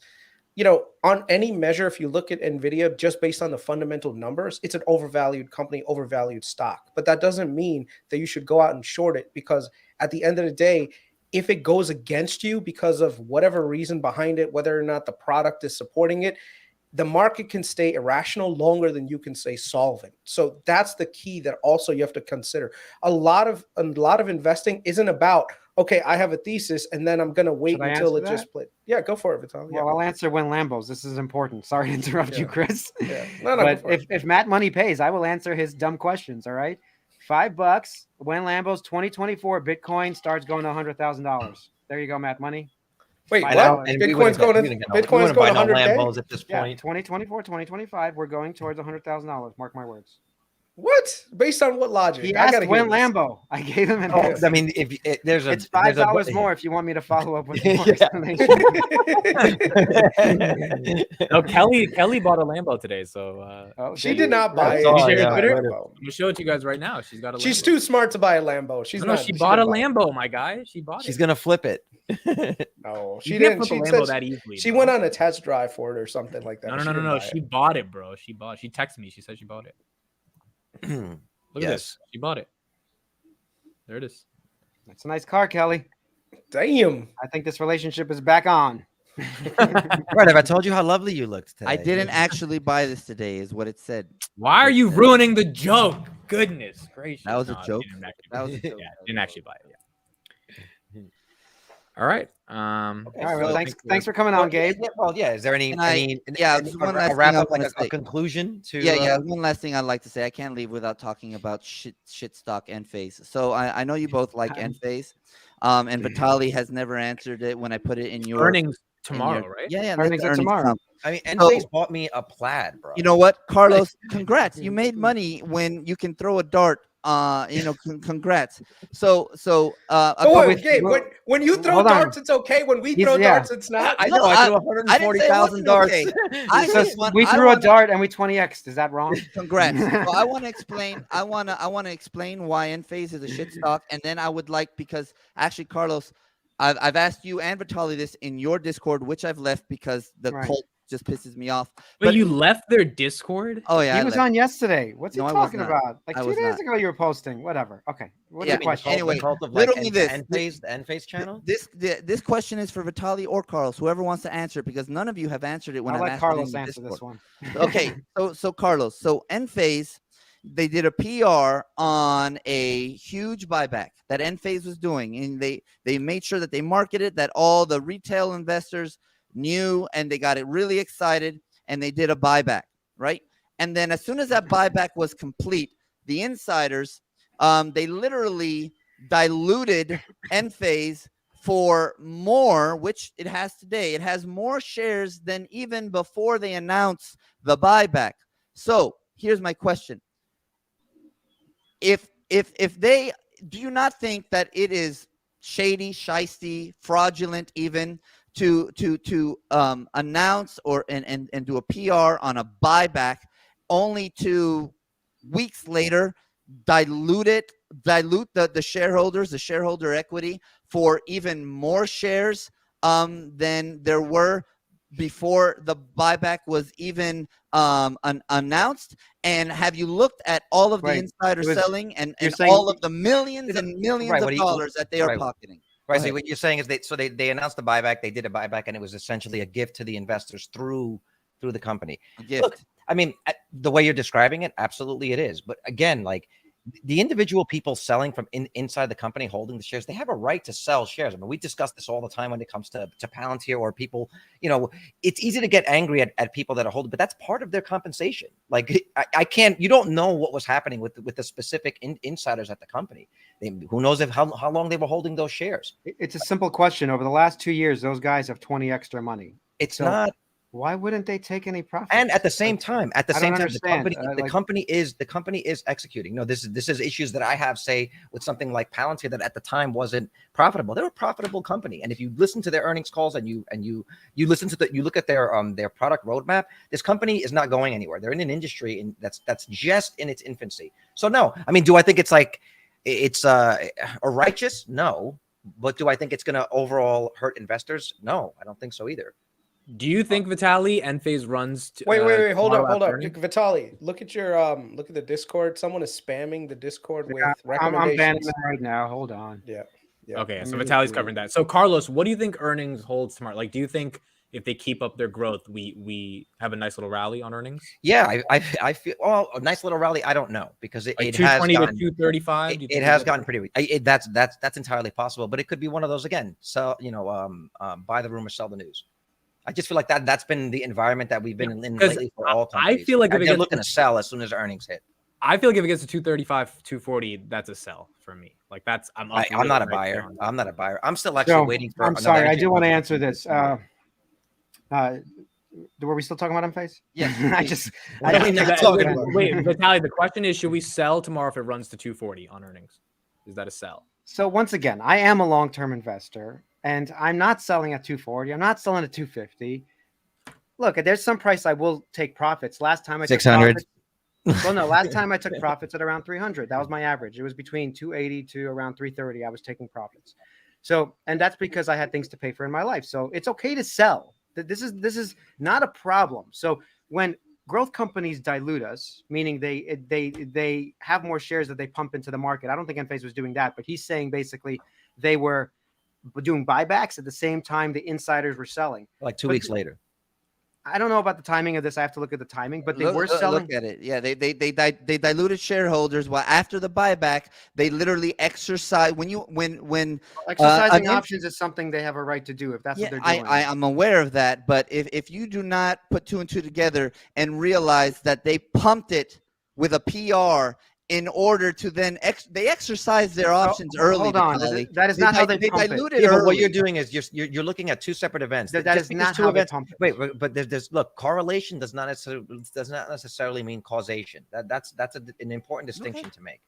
On any measure, if you look at NVIDIA just based on the fundamental numbers, it's an overvalued company, overvalued stock. But that doesn't mean that you should go out and short it, because at the end of the day, if it goes against you because of whatever reason behind it, whether or not the product is supporting it, the market can stay irrational longer than you can stay solvent. So that's the key that also you have to consider. A lot of investing isn't about, okay, I have a thesis and then I'm going to wait until it just split. Yeah, go for it, Vitaly. Well, I'll answer when Lambos. This is important. Sorry to interrupt you, Chris. Yeah. No, but if Matt Money pays, I will answer his dumb questions. All right. $5 when Lambos 2024 Bitcoin starts going to $100,000. There you go, Matt Money. Wait, what? Bitcoin's going to $100K at this point. 2024, 2025, we're going towards $100,000. Mark my words. What? Based on what logic? He asked when Lambo. I gave him an I mean, it's $5 more if you want me to follow up with more explanation. No, Kelly bought a Lambo today, so she did not buy it. I'm gonna show it to you guys right now. She's got a Lambo. She's too smart to buy a Lambo. She bought a Lambo, my guy. She bought it. She's gonna flip it. No, she didn't. Flip a Lambo that easily. She went on a test drive for it or something like that. No. She bought it, bro. She texted me. She said she bought it. Look at this. She bought it. There it is. That's a nice car, Kelly. Damn. I think this relationship is back on. Right. Have I told you how lovely you looked today? I didn't actually buy this today, is what it said. Why are you ruining the joke? Goodness gracious. That was a joke. That was a joke. Yeah, didn't actually buy it. Yeah. All right. All right. Well, thanks for coming on, Gabe. Well, yeah. Is there any one last wrap thing up, like a conclusion to? Yeah. One last thing I'd like to say. I can't leave without talking about shit stock enphase. So I know you both like enphase, and Vitaly has never answered it when I put it in your earnings tomorrow, right? Yeah. Earnings are tomorrow. I mean, enphase bought me a plaid, bro. You know what, Carlos? Congrats. You made money when you can throw a dart Congrats. So wait, Gabe, when you throw darts, it's okay. When we throw darts, it's not. I know. I threw 140,000 darts. Okay. We threw a dart and we 20x. Is that wrong? Congrats. So I want to explain. I want to explain why enphase is a shit stock, and then I would like, because actually, Carlos, I've asked you and Vitaly this in your Discord, which I've left because the cult just pisses me off. But you left their Discord? Oh yeah, he was on yesterday. What's he talking about? Like 2 days ago, you were posting. Whatever. Okay. What's the question? Anyway, literally this enphase channel. This question is for Vitaly or Carlos, whoever wants to answer it, because none of you have answered it when I'll I've let asked Carlos it in answer this one. Okay, so Carlos, so enphase, they did a PR on a huge buyback that enphase was doing, and they made sure that they marketed that all the retail investors knew, and they got it really excited, and they did a buyback, right? And then as soon as that buyback was complete, the insiders, they literally diluted enphase for more, which it has today. It has more shares than even before they announced the buyback. So here's my question: if they, do you not think that it is shady, shisty, fraudulent, even to announce or and do a PR on a buyback, only to weeks later dilute the shareholders, the shareholder equity, for even more shares than there were before the buyback was even announced? And have you looked at all of the insider selling and all of the millions and millions of dollars that they are pocketing? Right. So what you're saying is they announced the buyback, they did a buyback, and it was essentially a gift to the investors through the company. Look, I mean, the way you're describing it, absolutely it is. But again, like, the individual people selling from inside the company, holding the shares, they have a right to sell shares. I mean, we discuss this all the time when it comes to Palantir or people. It's easy to get angry at people that are holding, but that's part of their compensation. Like, I can't. You don't know what was happening with the specific insiders at the company. Who knows how long they were holding those shares? It's a simple question. Over the last 2 years, those guys have 20 extra money. It's not. Why wouldn't they take any profit? And at the same time, the company is executing. This is issues that I have, say, with something like Palantir, that at the time wasn't profitable. They're a profitable company, and if you listen to their earnings calls and you listen to you look at their product roadmap, this company is not going anywhere. They're in an industry that's just in its infancy. So no, I mean, do I think it's righteous? No, but do I think it's going to overall hurt investors? No, I don't think so either. Do you think, Vitaly, enphase runs to, wait, hold up. Vitaly, look at the Discord. Someone is spamming the Discord with recommendations. I'm banning them right now. Hold on. Yeah. Okay, so Vitaly's covering that. So Carlos, what do you think earnings hold tomorrow? Like, do you think if they keep up their growth, we have a nice little rally on earnings? Yeah, I feel a nice little rally. I don't know, because it has 220 gotten to 235. It has gotten pretty weak. That's entirely possible, but it could be one of those again. So buy the rumor, sell the news. I just feel like that's been the environment that we've been in lately for all companies. I feel like if they're looking to sell as soon as earnings hit. I feel like if it gets to 235, 240, that's a sell for me. Like, that's I'm not a buyer. I'm not a buyer. I'm still actually waiting for. I'm sorry. I do want to answer this. Were we still talking about enphase? Yeah. Wait, Vitaly, the question is, should we sell tomorrow if it runs to 240 on earnings? Is that a sell? So once again, I am a long-term investor, and I'm not selling at 240. I'm not selling at 250. Look, there's some price I will take profits. Last time I 600. Well, no, last time I took profits at around 300. That was my average. It was between 280 to around 330. I was taking profits. So, and that's because I had things to pay for in my life. So it's okay to sell. This is not a problem. So when growth companies dilute us, meaning they have more shares that they pump into the market. I don't think enphase was doing that, but he's saying basically they were doing buybacks at the same time the insiders were selling. Like 2 weeks later. I don't know about the timing of this. I have to look at the timing, but they were selling. Look at it. Yeah, they diluted shareholders. Well, after the buyback, they literally exercise when exercising options is something they have a right to do if that's what they're doing. I'm aware of that, but if you do not put two and two together and realize that they pumped it with a PR in order to then they exercise their options early. Hold on, that is not how they diluted. But what you're doing is you're looking at two separate events. That is not how they pump it. Wait, but there's look, correlation does not necessarily mean causation. That's an important distinction to make.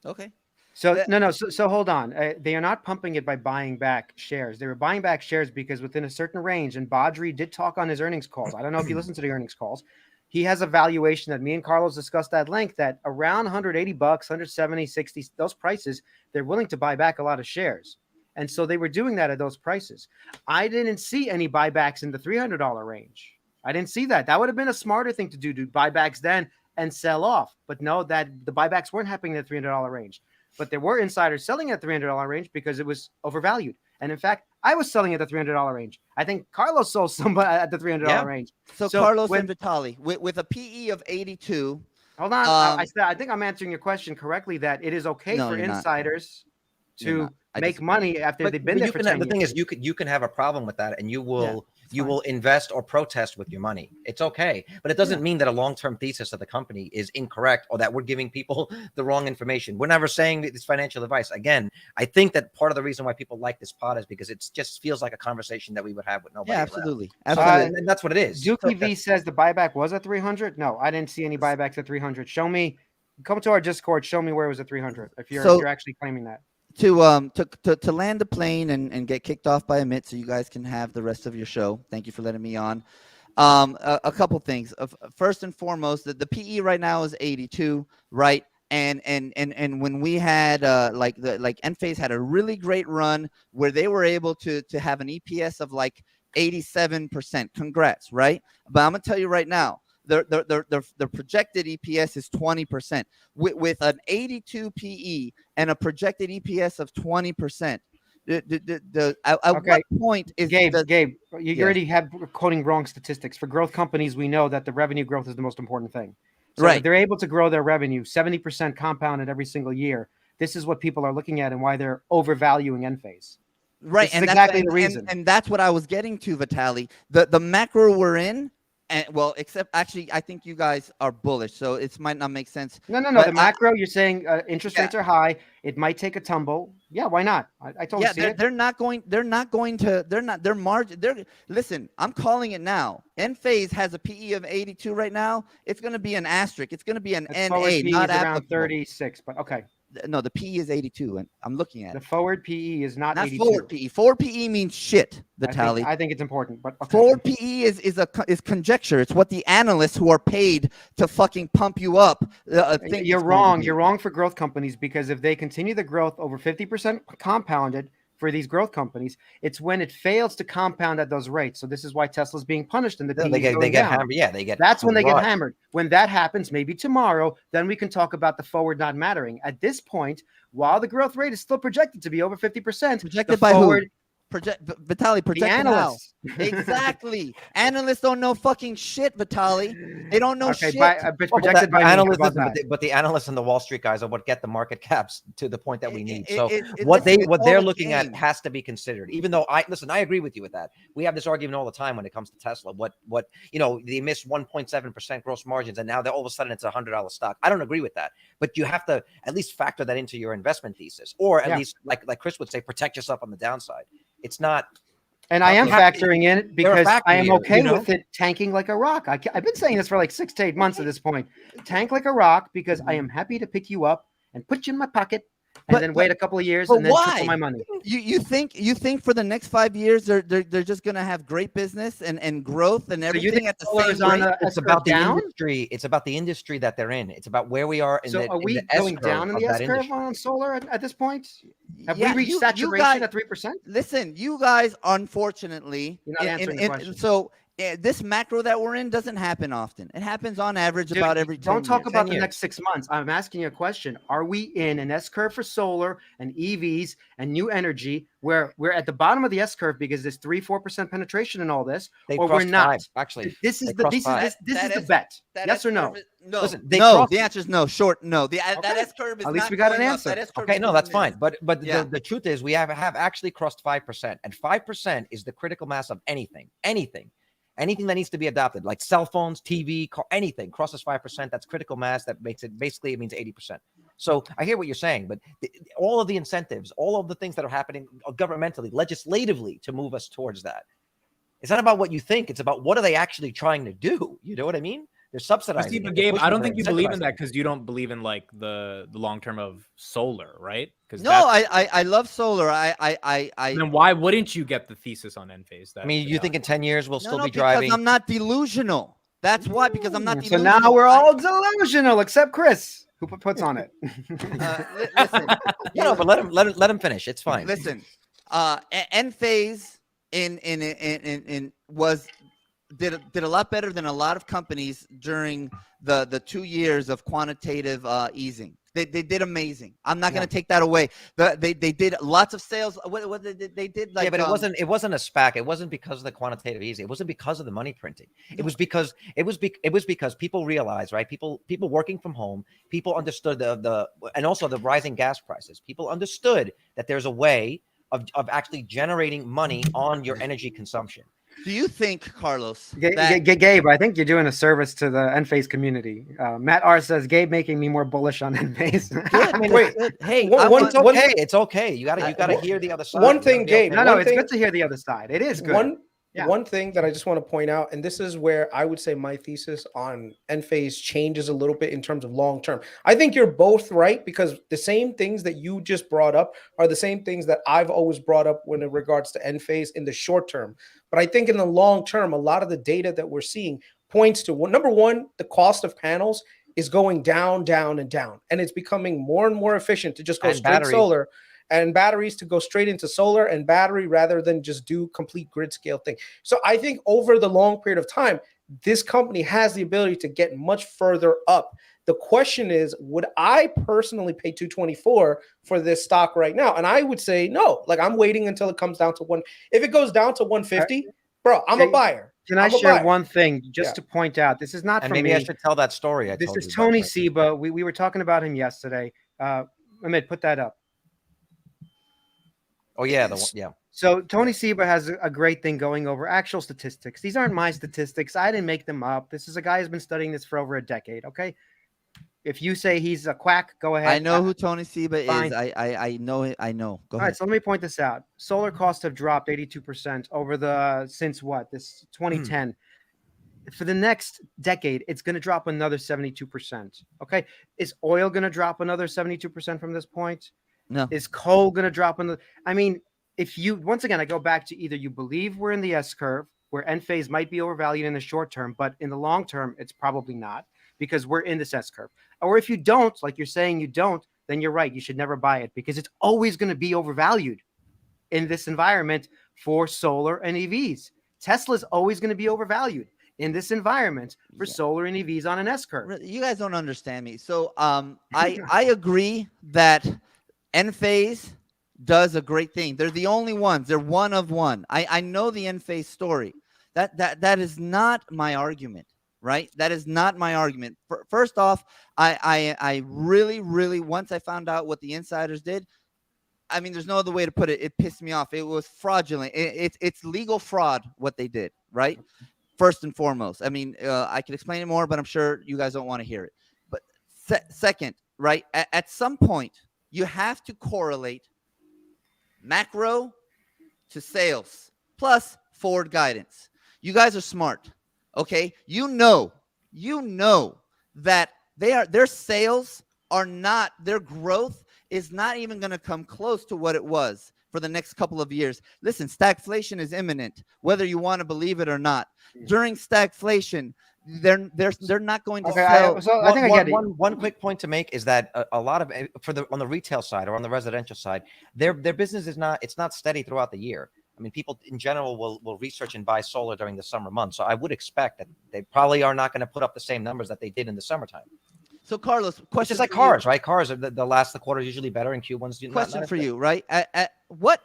Okay. So no. So hold on. They are not pumping it by buying back shares. They were buying back shares because within a certain range, and Badri did talk on his earnings calls. I don't know if you listen to the earnings calls. He has a valuation that me and Carlos discussed at length that around 180 bucks, 170, 60, those prices, they're willing to buy back a lot of shares. And so they were doing that at those prices. I didn't see any buybacks in the $300 range. I didn't see that. That would have been a smarter thing to do buybacks then and sell off. But no, that the buybacks weren't happening in the $300 range. But there were insiders selling at the $300 range because it was overvalued. And in fact, I was selling at the $300 range. I think Carlos sold somebody at the $300 range. So Carlos and Vitaly with a PE of 82. Hold on. I think I'm answering your question correctly, that it is okay for insiders to make money after they've been there for 10 years. The thing is, you can have a problem with that, and you will invest or protest with your money. It's okay, but it doesn't mean that a long-term thesis of the company is incorrect or that we're giving people the wrong information. We're never saying that it's financial advice. Again, I think that part of the reason why people like this pod is because it just feels like a conversation that we would have with nobody. Yeah, absolutely. And that's what it is. Dookie V says the buyback was at 300. No, I didn't see any buybacks at 300. Show me. Come to our Discord. Show me where it was at 300. If you're actually claiming that. To land the plane and get kicked off by Amit so you guys can have the rest of your show. Thank you for letting me on. A couple things. First and foremost, the PE right now is 82, right? And when we had like enphase had a really great run where they were able to have an EPS of like 87%. Congrats, right? But I'm gonna tell you right now, the projected EPS is 20%. With an 82 PE and a projected EPS of 20%. What point is Gabe? You already have quoting wrong statistics. For growth companies, we know that the revenue growth is the most important thing. So if they're able to grow their revenue 70% compounded every single year, this is what people are looking at and why they're overvaluing enphase. Right, and exactly the reason. And that's what I was getting to, Vitaly. The macro we're in. And well, except actually, I think you guys are bullish, so it might not make sense. No. The macro, you're saying interest rates are high. It might take a tumble. Yeah, why not? I totally see it. They're not going to. Their margin. Listen, I'm calling it now. enphase has a PE of 82 right now. It's going to be an asterisk. It's going to be an NA, not around 36. But okay. No, the PE is 82, and I'm looking at the forward PE is not 82. Forward PE. Forward PE means shit. Vitaly. I think it's important, but okay. Forward PE is conjecture. It's what the analysts who are paid to fucking pump you up. Think you're wrong. You're wrong for growth companies because if they continue the growth over 50% compounded for these growth companies, it's when it fails to compound at those rates. So this is why Tesla's being punished and they get hammered. Yeah, they get. That's when they get hammered. When that happens, maybe tomorrow, then we can talk about the forward not mattering. At this point, while the growth rate is still projected to be over 50%, projected by forward, who? Vitaly, projected analysts. Exactly. Analysts don't know fucking shit, Vitaly. They don't know shit. Projected by analysts, but the analysts and the Wall Street guys are what get the market caps to the point that we need. What they're looking at has to be considered. Even though I agree with you with that. We have this argument all the time when it comes to Tesla. They missed 1.7% gross margins, and now all of a sudden it's $100 stock. I don't agree with that. But you have to at least factor that into your investment thesis, or at least like Chris would say, protect yourself on the downside. It's not. And I am factoring in it because I am okay with it tanking like a rock. I've been saying this for like 6 to 8 months at this point. Tank like a rock because I am happy to pick you up and put you in my pocket and then wait a couple of years and then triple my money. You think for the next 5 years they're just gonna have great business and growth and everything? So you think at the same rate? It's about the industry. It's about the industry that they're in. It's about where we are. So are we going down in the S curve on solar at this point? Have we reached saturation at 3%? Listen, you guys, unfortunately, you're not answering the question. So this macro that we're in doesn't happen often. It happens on average about every 10 Don't talk years. about the next 6 months. I'm asking you a question. Are we in an S curve for solar and EVs and new energy where we're at the bottom of the S curve because there's 3-4% penetration in all this, or we're not? Actually, this is the bet. Yes or no? No. Listen, the answer is no. Short no. That S curve is at least we got an answer. Okay, no, that's fine. But the truth is we have actually crossed 5%, and 5% is the critical mass of anything that needs to be adopted, like cell phones, TV, car, anything crosses 5%. That's critical mass. That makes it basically it means 80%. So I hear what you're saying, but all of the incentives, all of the things that are happening governmentally, legislatively to move us towards that. It's not about what you think. It's about what are they actually trying to do? You know what I mean? They're subsidizing. See, but it. Gabe, They're I don't pushing think for you believe in incentivizing that it. because you don't believe in like the long term of solar, right? Because No, I love solar. then why wouldn't you get the thesis on enphase? I mean, you think in 10 years we'll still be because driving? I'm not delusional. That's why, because I'm not So delusional. now we're all delusional except Chris, who puts on it. Listen. No, but let him finish. It's fine. Listen, enphase did a lot better than a lot of companies during the 2 years of quantitative easing. They did amazing. I'm not going to take that away. They did lots of sales. What they did like, yeah, but it wasn't a SPAC. It wasn't because of the quantitative easing. It wasn't because of the money printing. It was because people realized, right? People working from home, people understood and also the rising gas prices. People understood that there's a way of actually generating money on your energy consumption. Do you think, Carlos, Gabe, I think you're doing a service to the enphase community. Matt R says Gabe making me more bullish on enphase. Good. I mean, wait, hey, It's okay. You gotta hear the other side. One thing, Gabe. No, it's good to hear the other side. It is good. One thing that I just want to point out, and this is where I would say my thesis on enphase changes a little bit in terms of long term. I think you're both right, because the same things that you just brought up are the same things that I've always brought up when it regards to enphase in the short term. But I think in the long term, a lot of the data that we're seeing points to number one, the cost of panels is going down, down, and down, and it's becoming more and more efficient to just go straight solar. And batteries to go straight into solar and battery rather than just do complete grid scale thing. So I think over the long period of time, this company has the ability to get much further up. The question is, would I personally pay $224 for this stock right now? And I would say no. Like, I'm waiting until it comes down to one. If it goes down to 150, bro, I'm a buyer. Can I share one thing just to point out? This is not from maybe me. I should tell that story. This is Tony Seba. We were talking about him yesterday. Ahmed, put that up. Oh, yeah. So Tony Seba has a great thing going over actual statistics. These aren't my statistics. I didn't make them up. This is a guy who's been studying this for over a decade. Okay. If you say he's a quack, go ahead. I know who Tony Seba is. I know it. I know. Go ahead. All right. So let me point this out. Solar costs have dropped 82% over since 2010. For the next decade, it's going to drop another 72%. Okay. Is oil going to drop another 72% from this point? No. Is coal going to drop I mean, if you, once again, I go back to either you believe we're in the S curve where enphase might be overvalued in the short term, but in the long term, it's probably not because we're in this S curve. Or if you don't, like you're saying you don't, then you're right. You should never buy it because it's always going to be overvalued in this environment for solar and EVs. Tesla's always going to be overvalued in this environment for solar and EVs on an S curve. You guys don't understand me. So I agree that enphase does a great thing. They're the only ones. They're one of one. I know the enphase story. That is not my argument, right? That is not my argument. First off, I really once I found out what the insiders did, I mean, there's no other way to put it. It pissed me off. It was fraudulent. It's legal fraud what they did, right? First and foremost. I mean, I can explain it more, but I'm sure you guys don't want to hear it. But second, right? At some point, you have to correlate macro to sales plus forward guidance. You guys are smart, okay? You know that their sales are not, their growth is not even going to come close to what it was for the next couple of years. Listen, stagflation is imminent, whether you want to believe it or not. During stagflation, they're not going to sell. I think I get it. One quick point to make is that a lot of on the retail side or on the residential side, their business is not steady throughout the year. I mean, people in general will research and buy solar during the summer months. So I would expect that they probably are not going to put up the same numbers that they did in the summertime. So Carlos, question just like cars, right? Cars are the last quarter is usually better, and Q1's question for you, right? At what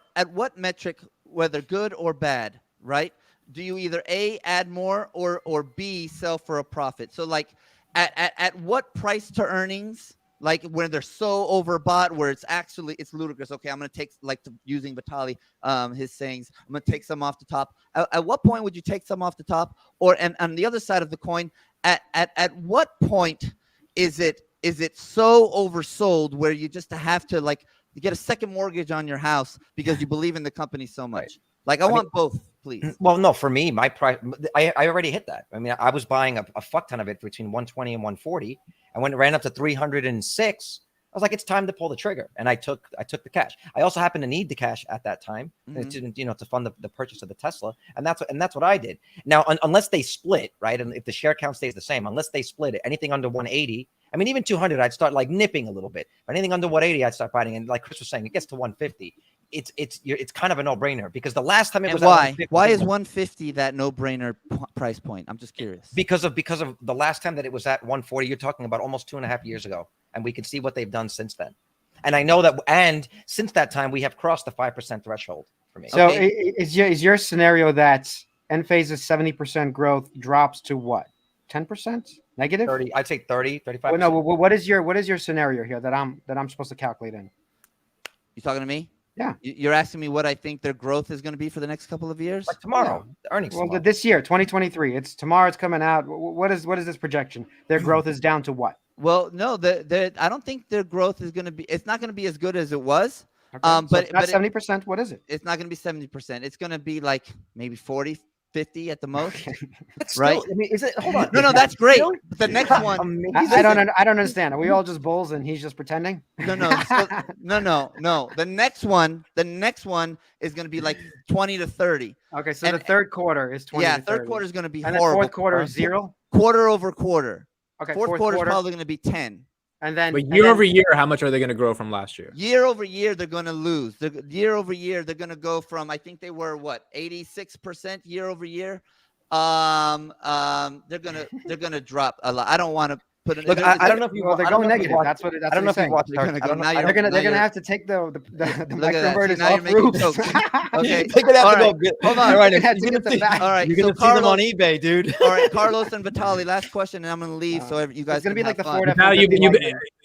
metric, whether good or bad, right? Do you either A, add more, or B, sell for a profit? So like at what price to earnings, like when they're so overbought where it's ludicrous. Okay, I'm going to take, using Vitali, his sayings, I'm going to take some off the top. At what point would you take some off the top? Or, and on the other side of the coin, at what point is it so oversold where you just have to you get a second mortgage on your house because you believe in the company so much? Right. I want both. please. Well, no, for me, my price, I already hit that. I mean, I was buying a fuck ton of it between 120 and 140, and when it ran up to 306, I was like, it's time to pull the trigger, and I took the cash. I also happened to need the cash at that time, to fund the purchase of the Tesla, and that's what I did. Now, unless they split, right, and if the share count stays the same, unless they split it, anything under 180. I mean, even 200, I'd start like nipping a little bit. But anything under 180, I'd start buying. And like Chris was saying, it gets to 150. It's kind of a no-brainer because the last time it was why is 150 that no-brainer price point? I'm just curious. Because of the last time that it was at 140. You're talking about almost 2.5 years ago, and we can see what they've done since then. And I know that, and since that time, we have crossed the 5% threshold for me. So is your scenario that enphase's 70% growth drops to what? 10% negative? 30. I'd say 30, 35%. Well, no. What is your scenario here that I'm supposed to calculate in? You talking to me? Yeah. You're asking me what I think their growth is going to be for the next couple of years? Like tomorrow, the earnings. Well, tomorrow. this year, 2023. It's tomorrow. It's coming out. What is this projection? Their growth is down to what? Well, no, I don't think their growth is going to be. It's not going to be as good as it was. Okay. But not 70%. What is it? It's not going to be 70%. It's going to be like maybe 40, 50 at the most. That's right? Still, I mean, is it? Hold on. No, that's great. But the next one, I don't understand. Are we all just bulls and he's just pretending? No. The next one is going to be like 20 to 30. Okay, so the third quarter is 20. Yeah, to 30. third quarter is going to be and horrible. Fourth quarter is 0. Quarter over quarter. Okay, fourth quarter is probably going to be 10. And then, but year over year, how much are they going to grow from last year? Year over year, they're going to lose. Year over year, they're going to go from, I think they were 86% year over year. They're gonna drop a lot. I don't want to put it. Look, I don't know if you. Well, they're going negative. That's what. That's I don't know if you watched. They're gonna have to take the microinverters off roofs. Okay, they're gonna have to go. Hold on. All right, All right, you're gonna see them on eBay, dude. All right, Carlos and Vitali. Last question, and I'm gonna leave. So you guys. It's gonna be like the fun. Ford.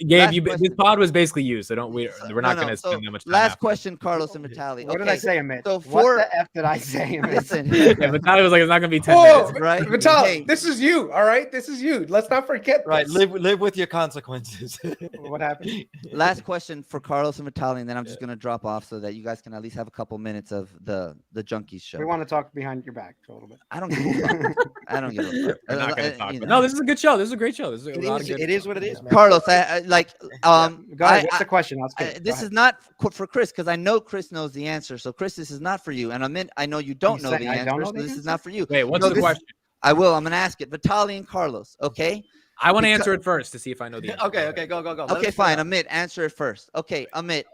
Gabe, this pod was basically used, so we're not gonna spend that much time. Last question, Carlos and Vitali. What did I say, Amit? So what the f did I say? Listen. Yeah, Vitali was like, it's not gonna be 10 minutes, right? Vitali, this is you. All right, this is you. Let's not forget. Right, live with your consequences. What happened? Last question for Carlos and Vitali, and then I'm just gonna drop off so that you guys can at least have a couple minutes of the Junkies show. We want to talk behind your back a little bit. I don't give a fuck. I don't give a fuck. We're not gonna talk. No, this is a good show. This is a great show. This is a lot of good. It is what it is, man. Carlos, Go ahead. What's the question? This is not for Chris because I know Chris knows the answer. So Chris, this is not for you. And I know you don't know the answer. So this is not for you. Wait, what's the question? I will. I'm gonna ask it. Vitali and Carlos. Okay. I want to answer it first to see if I know the answer. Okay, go. Okay, fine. Amit, answer it first. Okay, Amit.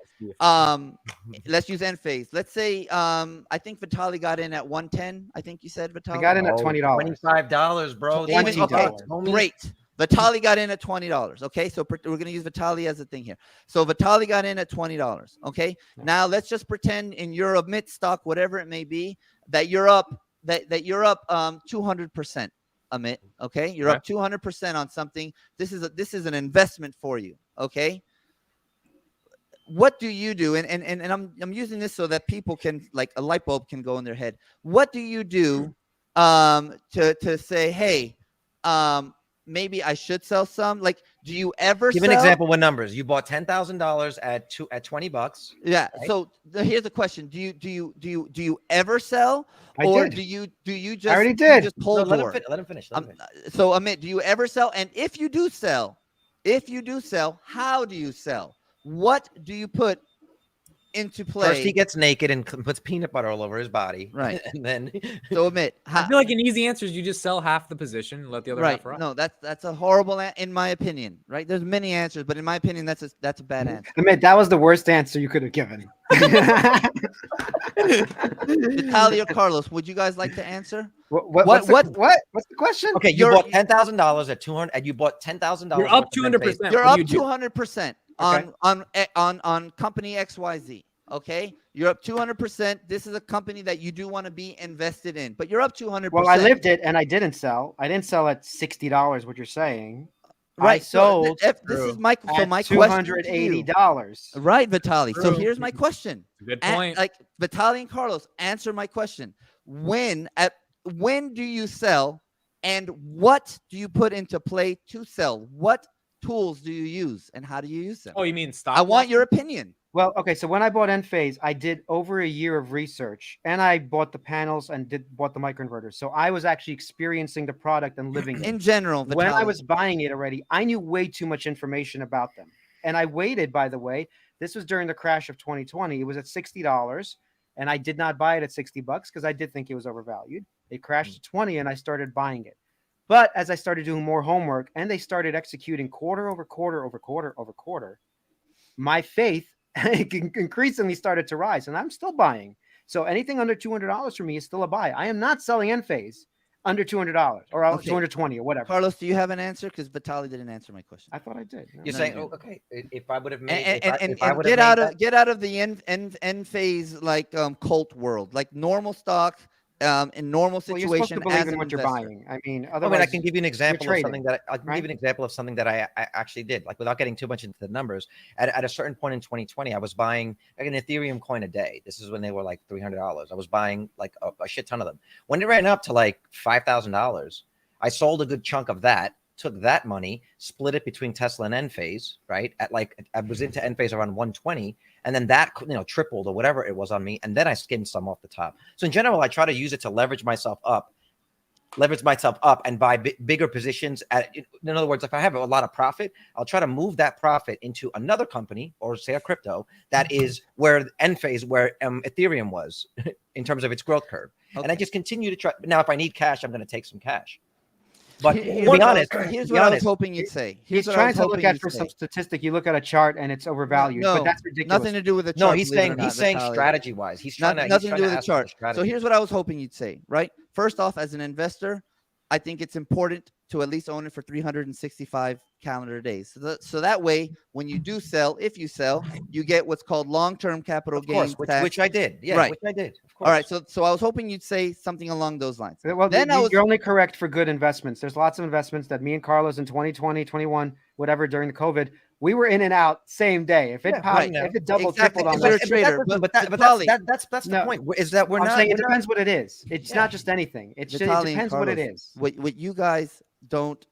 Let's use enphase. Let's say I think Vitali got in at 110. I think you said Vitali. I got in at $20. $25, bro. Okay, great. Vitali got in at $20. Okay, so we're going to use Vitali as a thing here. So Vitali got in at $20. Okay, now let's just pretend in your Amit stock, whatever it may be, that you're up 200%. Amit, okay, you're up 200% on something. This is an investment for you. Okay, what do you do? And I'm using this so that people can, like, a light bulb can go in their head. What do you do to say, hey, maybe I should sell some? Like, do you ever give an example with numbers? You bought $10,000 at $20. Yeah. Right? So here's the question: Do you ever sell, or do you just? I already did. Just hold let him finish. So Amit, do you ever sell? And if you do sell, how do you sell? What do you put into play? First, he gets naked and puts peanut butter all over his body. Right. And then so Amit, I feel like an easy answer is you just sell half the position and let the other half run. No, that's a horrible in my opinion. Right? There's many answers, but in my opinion, that's a bad answer. Amit, that was the worst answer you could have given. Vitaly or Carlos, would you guys like to answer? What's the question? Okay, you bought $10,000 at 200, and you bought $10,000. You're up 200%. You're up 200% on company XYZ. Okay, you're up 200%. This is a company that you do want to be invested in, but you're up 200%. Well, I lived it, and I didn't sell. I didn't sell at $60. What you're saying? Right. I sold. So this is my $280. Right, Vitaly. So here's my question. Good point. Like Vitaly and Carlos, answer my question. When do you sell, and what do you put into play to sell? What tools do you use, and how do you use them? Oh, you mean stop? I want your opinion. Well, okay. So when I bought enphase, I did over a year of research, and I bought the panels and bought the microinverters. So I was actually experiencing the product and living it. In general, When I Vitaly. was buying it already, I knew way too much information about them, and I waited. By the way, this was during the crash of 2020. It was at $60, and I did not buy it at $60 because I did think it was overvalued. It crashed to 20, and I started buying it. But as I started doing more homework, and they started executing quarter over quarter over quarter over quarter, my faith increasingly started to rise, and I'm still buying. So anything under $200 for me is still a buy. I am not selling enphase under $200 or Okay. 220 or whatever. Carlos, do you have an answer? Because Vitaly didn't answer my question. I thought I did. No. You're No, saying, you oh, didn't. okay, if I would have made, And if I would have get out of the enphase like cult world, like normal stock, in normal Well, you're supposed to situation believe as in an what you're investor. buying. I mean, I otherwise, mean, I can give you an example of something trading, that I can right? give you an example of something that I actually did, like without getting too much into the numbers. At a certain point in 2020, I was buying like an Ethereum coin a day. This is when they were like $300. I was buying like a shit ton of them. When it ran up to like $5,000, I sold a good chunk of that, took that money, split it between Tesla and enphase, right? At like I was into enphase around 120, and then that tripled or whatever it was on me, and then I skimmed some off the top. So in general, I try to use it to leverage myself up and buy bigger positions. In other words, if I have a lot of profit, I'll try to move that profit into another company or say a crypto that is where enphase, where Ethereum was in terms of its growth curve. Okay. And I just continue to try. Now, if I need cash, I'm going to take some cash. But to be honest, here's what I was hoping you'd say. He's trying to look at for some statistic. You look at a chart and it's overvalued, no, but that's ridiculous. Nothing to do with the chart. No, he's saying strategy wise. He's trying to nothing to do with the chart. So here's what I was hoping you'd say. Right, first off, as an investor, I think it's important to at least own it for 365 calendar days. So that way, when you do sell, if you sell, you get what's called long-term capital gains tax. Which I did. Yeah, right. Which I did. Of course. All right. So I was hoping you'd say something along those lines. Well, then you're only correct for good investments. There's lots of investments that me and Carlos in 2020, 21, whatever, during the COVID, we were in and out same day. If it if it doubled, tripled on us, trader. But that's the point. Is that we're not saying it depends what it is. It's not just anything. It depends what it is. What you guys don't.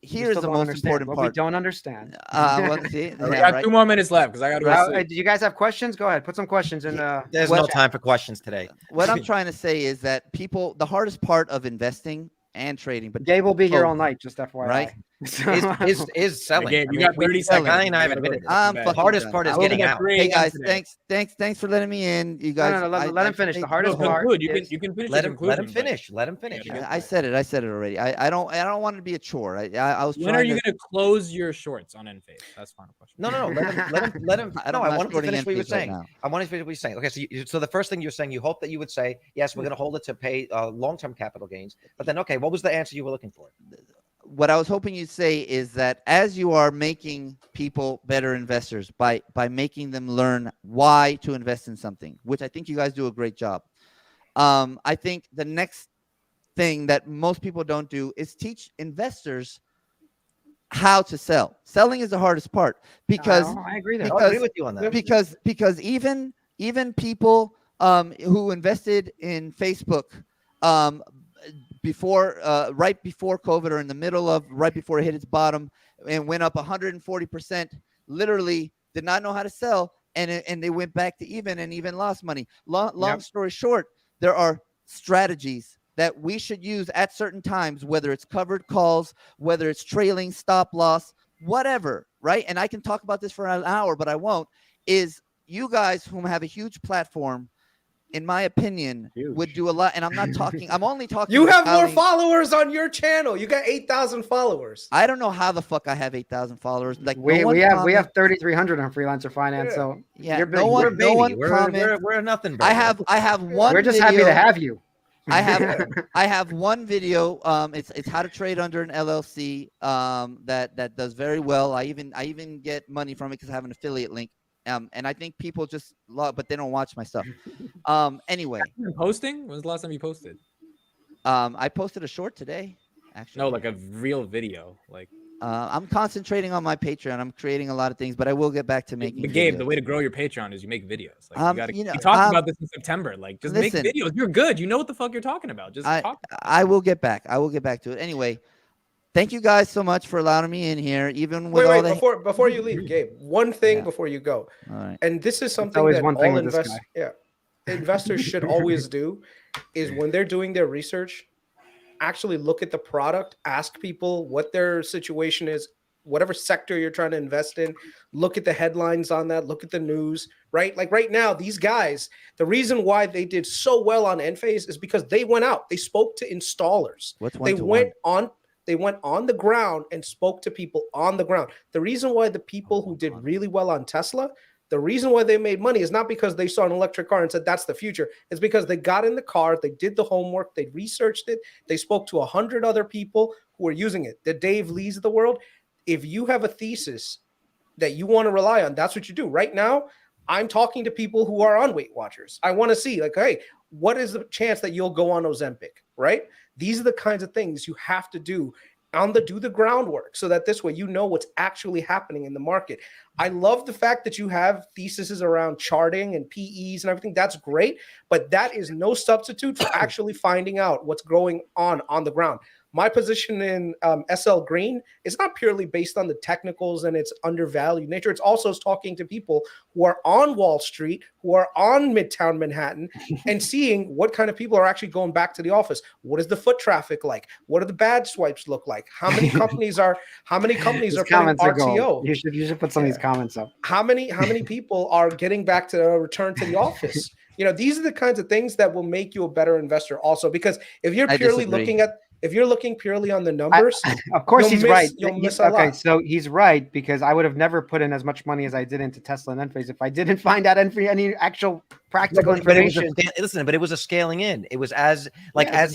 Here's the most important part. We don't understand. Let's see. We got 2 more minutes left because I got to go. Do you guys have questions? Go ahead. Put some questions in. There's no time for questions today. What I'm trying to say is that the hardest part of investing and trading, but Gabe will be here all night, just FYI. Right? Is selling. Gabe, you got 30 seconds. I have admitted the hardest part is getting out. Hey guys, thanks for letting me in. You guys, no, let him finish. The hardest part. You can finish. Let him finish. Let him finish. I said it already. I don't want it to be a chore. I was. When are you going to close your shorts on enphase? That's the final question. No. Let him. No, I want to finish what you were saying. I want to finish what you're saying. Okay, so the first thing you're saying, you hope that you would say, yes, we're going to hold it to pay long-term capital gains. But then, okay, what was the answer you were looking for? What I was hoping you'd say is that as you are making people better investors by making them learn why to invest in something, which I think you guys do a great job. I think the next thing that most people don't do is teach investors how to sell. Selling is the hardest part because I agree there. I agree with you on that. Because even people who invested in Facebook right before COVID or in the middle of right before it hit its bottom and went up 140%, literally did not know how to sell and they went back to even and even lost money. Long story short, there are strategies that we should use at certain times, whether it's covered calls, whether it's trailing stop loss, whatever, right? And I can talk about this for an hour, but I won't, is you guys who have a huge platform, in my opinion, would do a lot. And I'm not talking, I'm only talking. You have more followers on your channel. You got 8,000 followers. I don't know how the fuck I have 8,000 followers. Like we have 3,300 on Freelancer Finance. Yeah. So yeah, no one we're nothing. I have one. We're just happy to have you. I have one video. It's how to trade under an LLC. That does very well. I even get money from it because I have an affiliate link. And I think people just love, but they don't watch my stuff. Anyway, posting. When's the last time you posted? I posted a short today. Actually, no, like a real video. Like I'm concentrating on my Patreon. I'm creating a lot of things, but I will get back to making. But Gabe, the way to grow your Patreon is you make videos. Like you talked about this in September. Like just make videos. You're good. You know what the fuck you're talking about. Just talk. I will get back. I will get back to it anyway. Thank you guys so much for allowing me in here, even with wait, all the. before you leave, Gabe, one thing before you go. All right. And this is something always that one thing all with this guy. investors should always do is when they're doing their research, actually look at the product, ask people what their situation is, whatever sector you're trying to invest in, look at the headlines on that, look at the news, right? Like right now, these guys, the reason why they did so well on enphase is because they went out, they spoke to installers. They went on the ground and spoke to people on the ground. The reason why the people who did really well on Tesla, the reason why they made money is not because they saw an electric car and said that's the future. It's because they got in the car, they did the homework, they researched it, they spoke to 100 other people who were using it. The Dave Lees of the world. If you have a thesis that you want to rely on, that's what you do. Right now, I'm talking to people who are on Weight Watchers. I want to see, like, hey, what is the chance that you'll go on Ozempic, right? These are the kinds of things you have to do do the groundwork so that this way you know what's actually happening in the market. I love the fact that you have theses around charting and PEs and everything. That's great, but that is no substitute for actually finding out what's going on the ground. My position in SL Green is not purely based on the technicals and its undervalued nature. It's also talking to people who are on Wall Street, who are on Midtown Manhattan, and seeing what kind of people are actually going back to the office. What is the foot traffic like? What do the badge swipes look like? How many companies are putting RTO? You should put some of these comments up. How many people are getting back to return to the office? You know, these are the kinds of things that will make you a better investor also, because if you're purely looking purely on the numbers, of course he's right. You'll miss a lot. So he's right, because I would have never put in as much money as I did into Tesla and enphase if I didn't find out any actual practical information. But it was a scaling in. It was as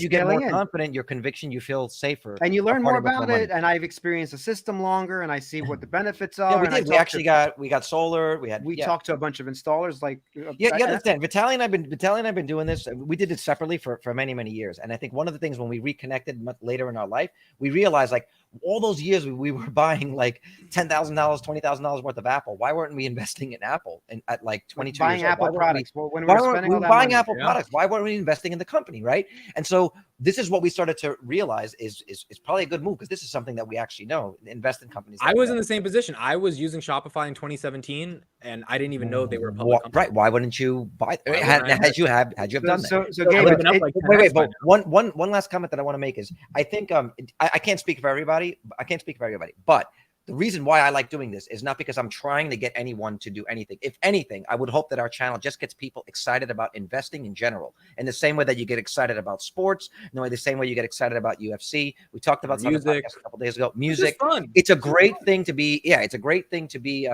you get more confident, your conviction, you feel safer, and you learn more about it. And I've experienced the system longer, and I see what the benefits are. Yeah, we did. We got solar. We talked to a bunch of installers. Like, you understand. Vitaly and I've been doing this. We did it separately for many years, and I think one of the things when we reconnected much later in our life, we realized like all those years we were buying like $10,000, $20,000 worth of Apple. Why weren't we investing in Apple and at like 22 buying years old? Apple products? When we were buying Apple products, why weren't we investing in the company, right? And so this is what we started to realize is probably a good move, because this is something that we actually know, invest in companies. I was in the same position. I was using Shopify in 2017, and I didn't even know they were a public company. Right? Why wouldn't you buy it? Had you have done that? So Gabe, wait. But one last comment that I want to make is I think I can't speak for everybody. But the reason why I like doing this is not because I'm trying to get anyone to do anything. If anything, I would hope that our channel just gets people excited about investing in general, in the same way that you get excited about sports, the same way you get excited about UFC. We talked about music a couple days ago. Music, it's a great thing to be. Yeah, it's a great thing to be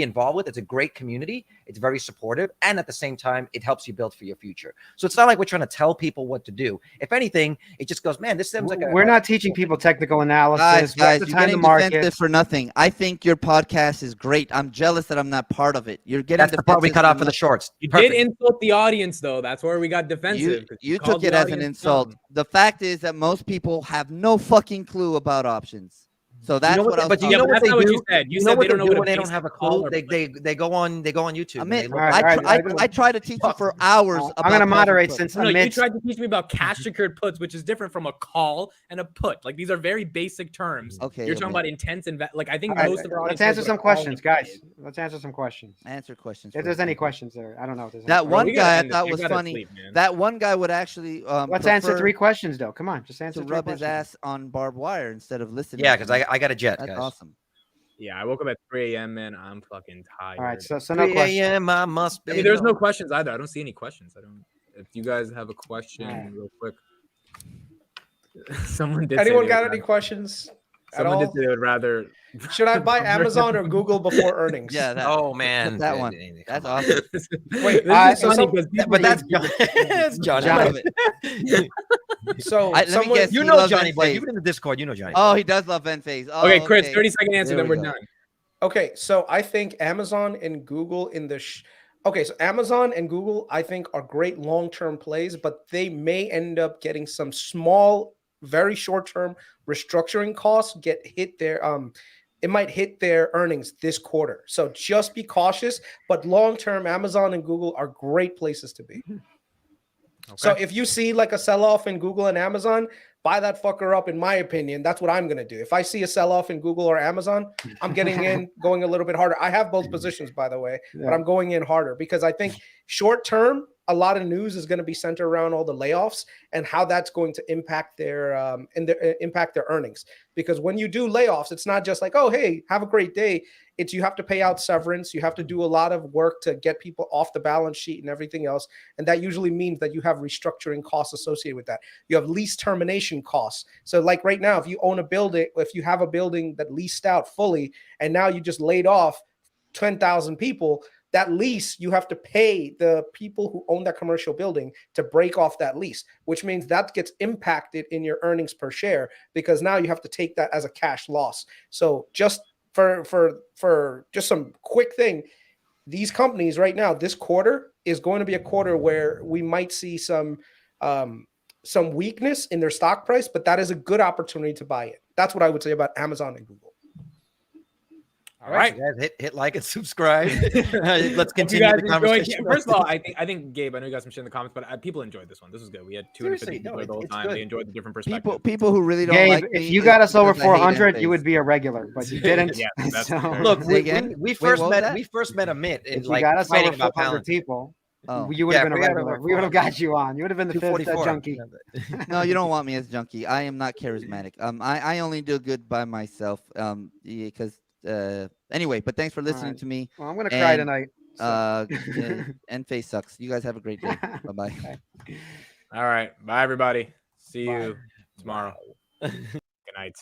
involved with. It's a great community. It's very supportive, and at the same time, it helps you build for your future. So it's not like we're trying to tell people what to do. If anything, it just goes, man, this seems like we're not teaching people technical analysis. Guys, you're getting defensive for nothing. I think your podcast is great. I'm jealous that I'm not part of it. You're getting that's the part we cut out for the shorts. You did insult the audience, though. That's where we got defensive. You took it as an insult. The fact is that most people have no fucking clue about options. So that's what I was. But you know what they do? You said they don't know when they don't have a clue. They go on YouTube. I try to teach you for hours. I'm going to moderate since you tried to teach me about cash secured puts, which is different from a call and a put. Like, these are very basic terms. Okay, you're talking about intense like I think most of our audience. Let's answer some questions, guys. Let's answer some questions. Answer questions. If there's any questions there, I don't know if there's that one guy I thought was funny. That one guy would actually. Let's answer 3 questions though. Come on, just answer. To rub his ass on barbed wire instead of listening. Yeah, because I got a jet. That's guys. Awesome. Yeah, I woke up at 3 a.m. man. I'm fucking tired. All right, so no questions. 3 a.m. I must be. I mean, there's no questions either. I don't see any questions. If you guys have a question, real quick. Someone did. Anyone got any questions? Someone did say they would rather. Should I buy Amazon or Google before earnings? Yeah. Oh man, that one. That's awesome. Wait, that's Johnny. So you know Johnny, but you've been in the Discord. You know Johnny. Oh, he does love enphase. Oh, okay, Chris, 30-second answer, then we're done. Okay, so I think Amazon and Google so Amazon and Google, I think, are great long-term plays, but they may end up getting some small, very short-term restructuring costs it might hit their earnings this quarter. So just be cautious, but long-term Amazon and Google are great places to be. Okay. So if you see like a sell-off in Google and Amazon, buy that fucker up. In my opinion, that's what I'm going to do. If I see a sell-off in Google or Amazon, I'm getting in, going a little bit harder. I have both positions, by the way, but I'm going in harder because I think short term, a lot of news is going to be centered around all the layoffs and how that's going to impact their impact their earnings. Because when you do layoffs, it's not just like, oh, hey, have a great day. It's you have to pay out severance. You have to do a lot of work to get people off the balance sheet and everything else. And that usually means that you have restructuring costs associated with that. You have lease termination costs. So like right now, if you own a building, if you have a building that leased out fully, and now you just laid off 10,000 people, that lease, you have to pay the people who own that commercial building to break off that lease, which means that gets impacted in your earnings per share because now you have to take that as a cash loss. So just for just some quick thing, these companies right now, this quarter is going to be a quarter where we might see some weakness in their stock price, but that is a good opportunity to buy it. That's what I would say about Amazon and Google. All right, so guys, hit like and subscribe. Let's continue the conversation. First of all, I think Gabe, I know you guys some shit in the comments, but people enjoyed this one. This was good. We had 250 people the whole time. Good. They enjoyed the different perspectives. People who really don't Gabe, like if me you got us over 400, you would be a regular, but you didn't. Yeah, that's Look, we first met Amit in like got us fighting about 400 people. Oh. You would have been a regular. We would have got you on. You would have been the fifth junkie. No, you don't want me as junkie. I am not charismatic. I only do good by myself. Because anyway, but thanks for listening to me. Well, I'm gonna cry tonight. Enphase sucks. You guys have a great day. Bye-bye. All right. Bye everybody. See you tomorrow. Good night.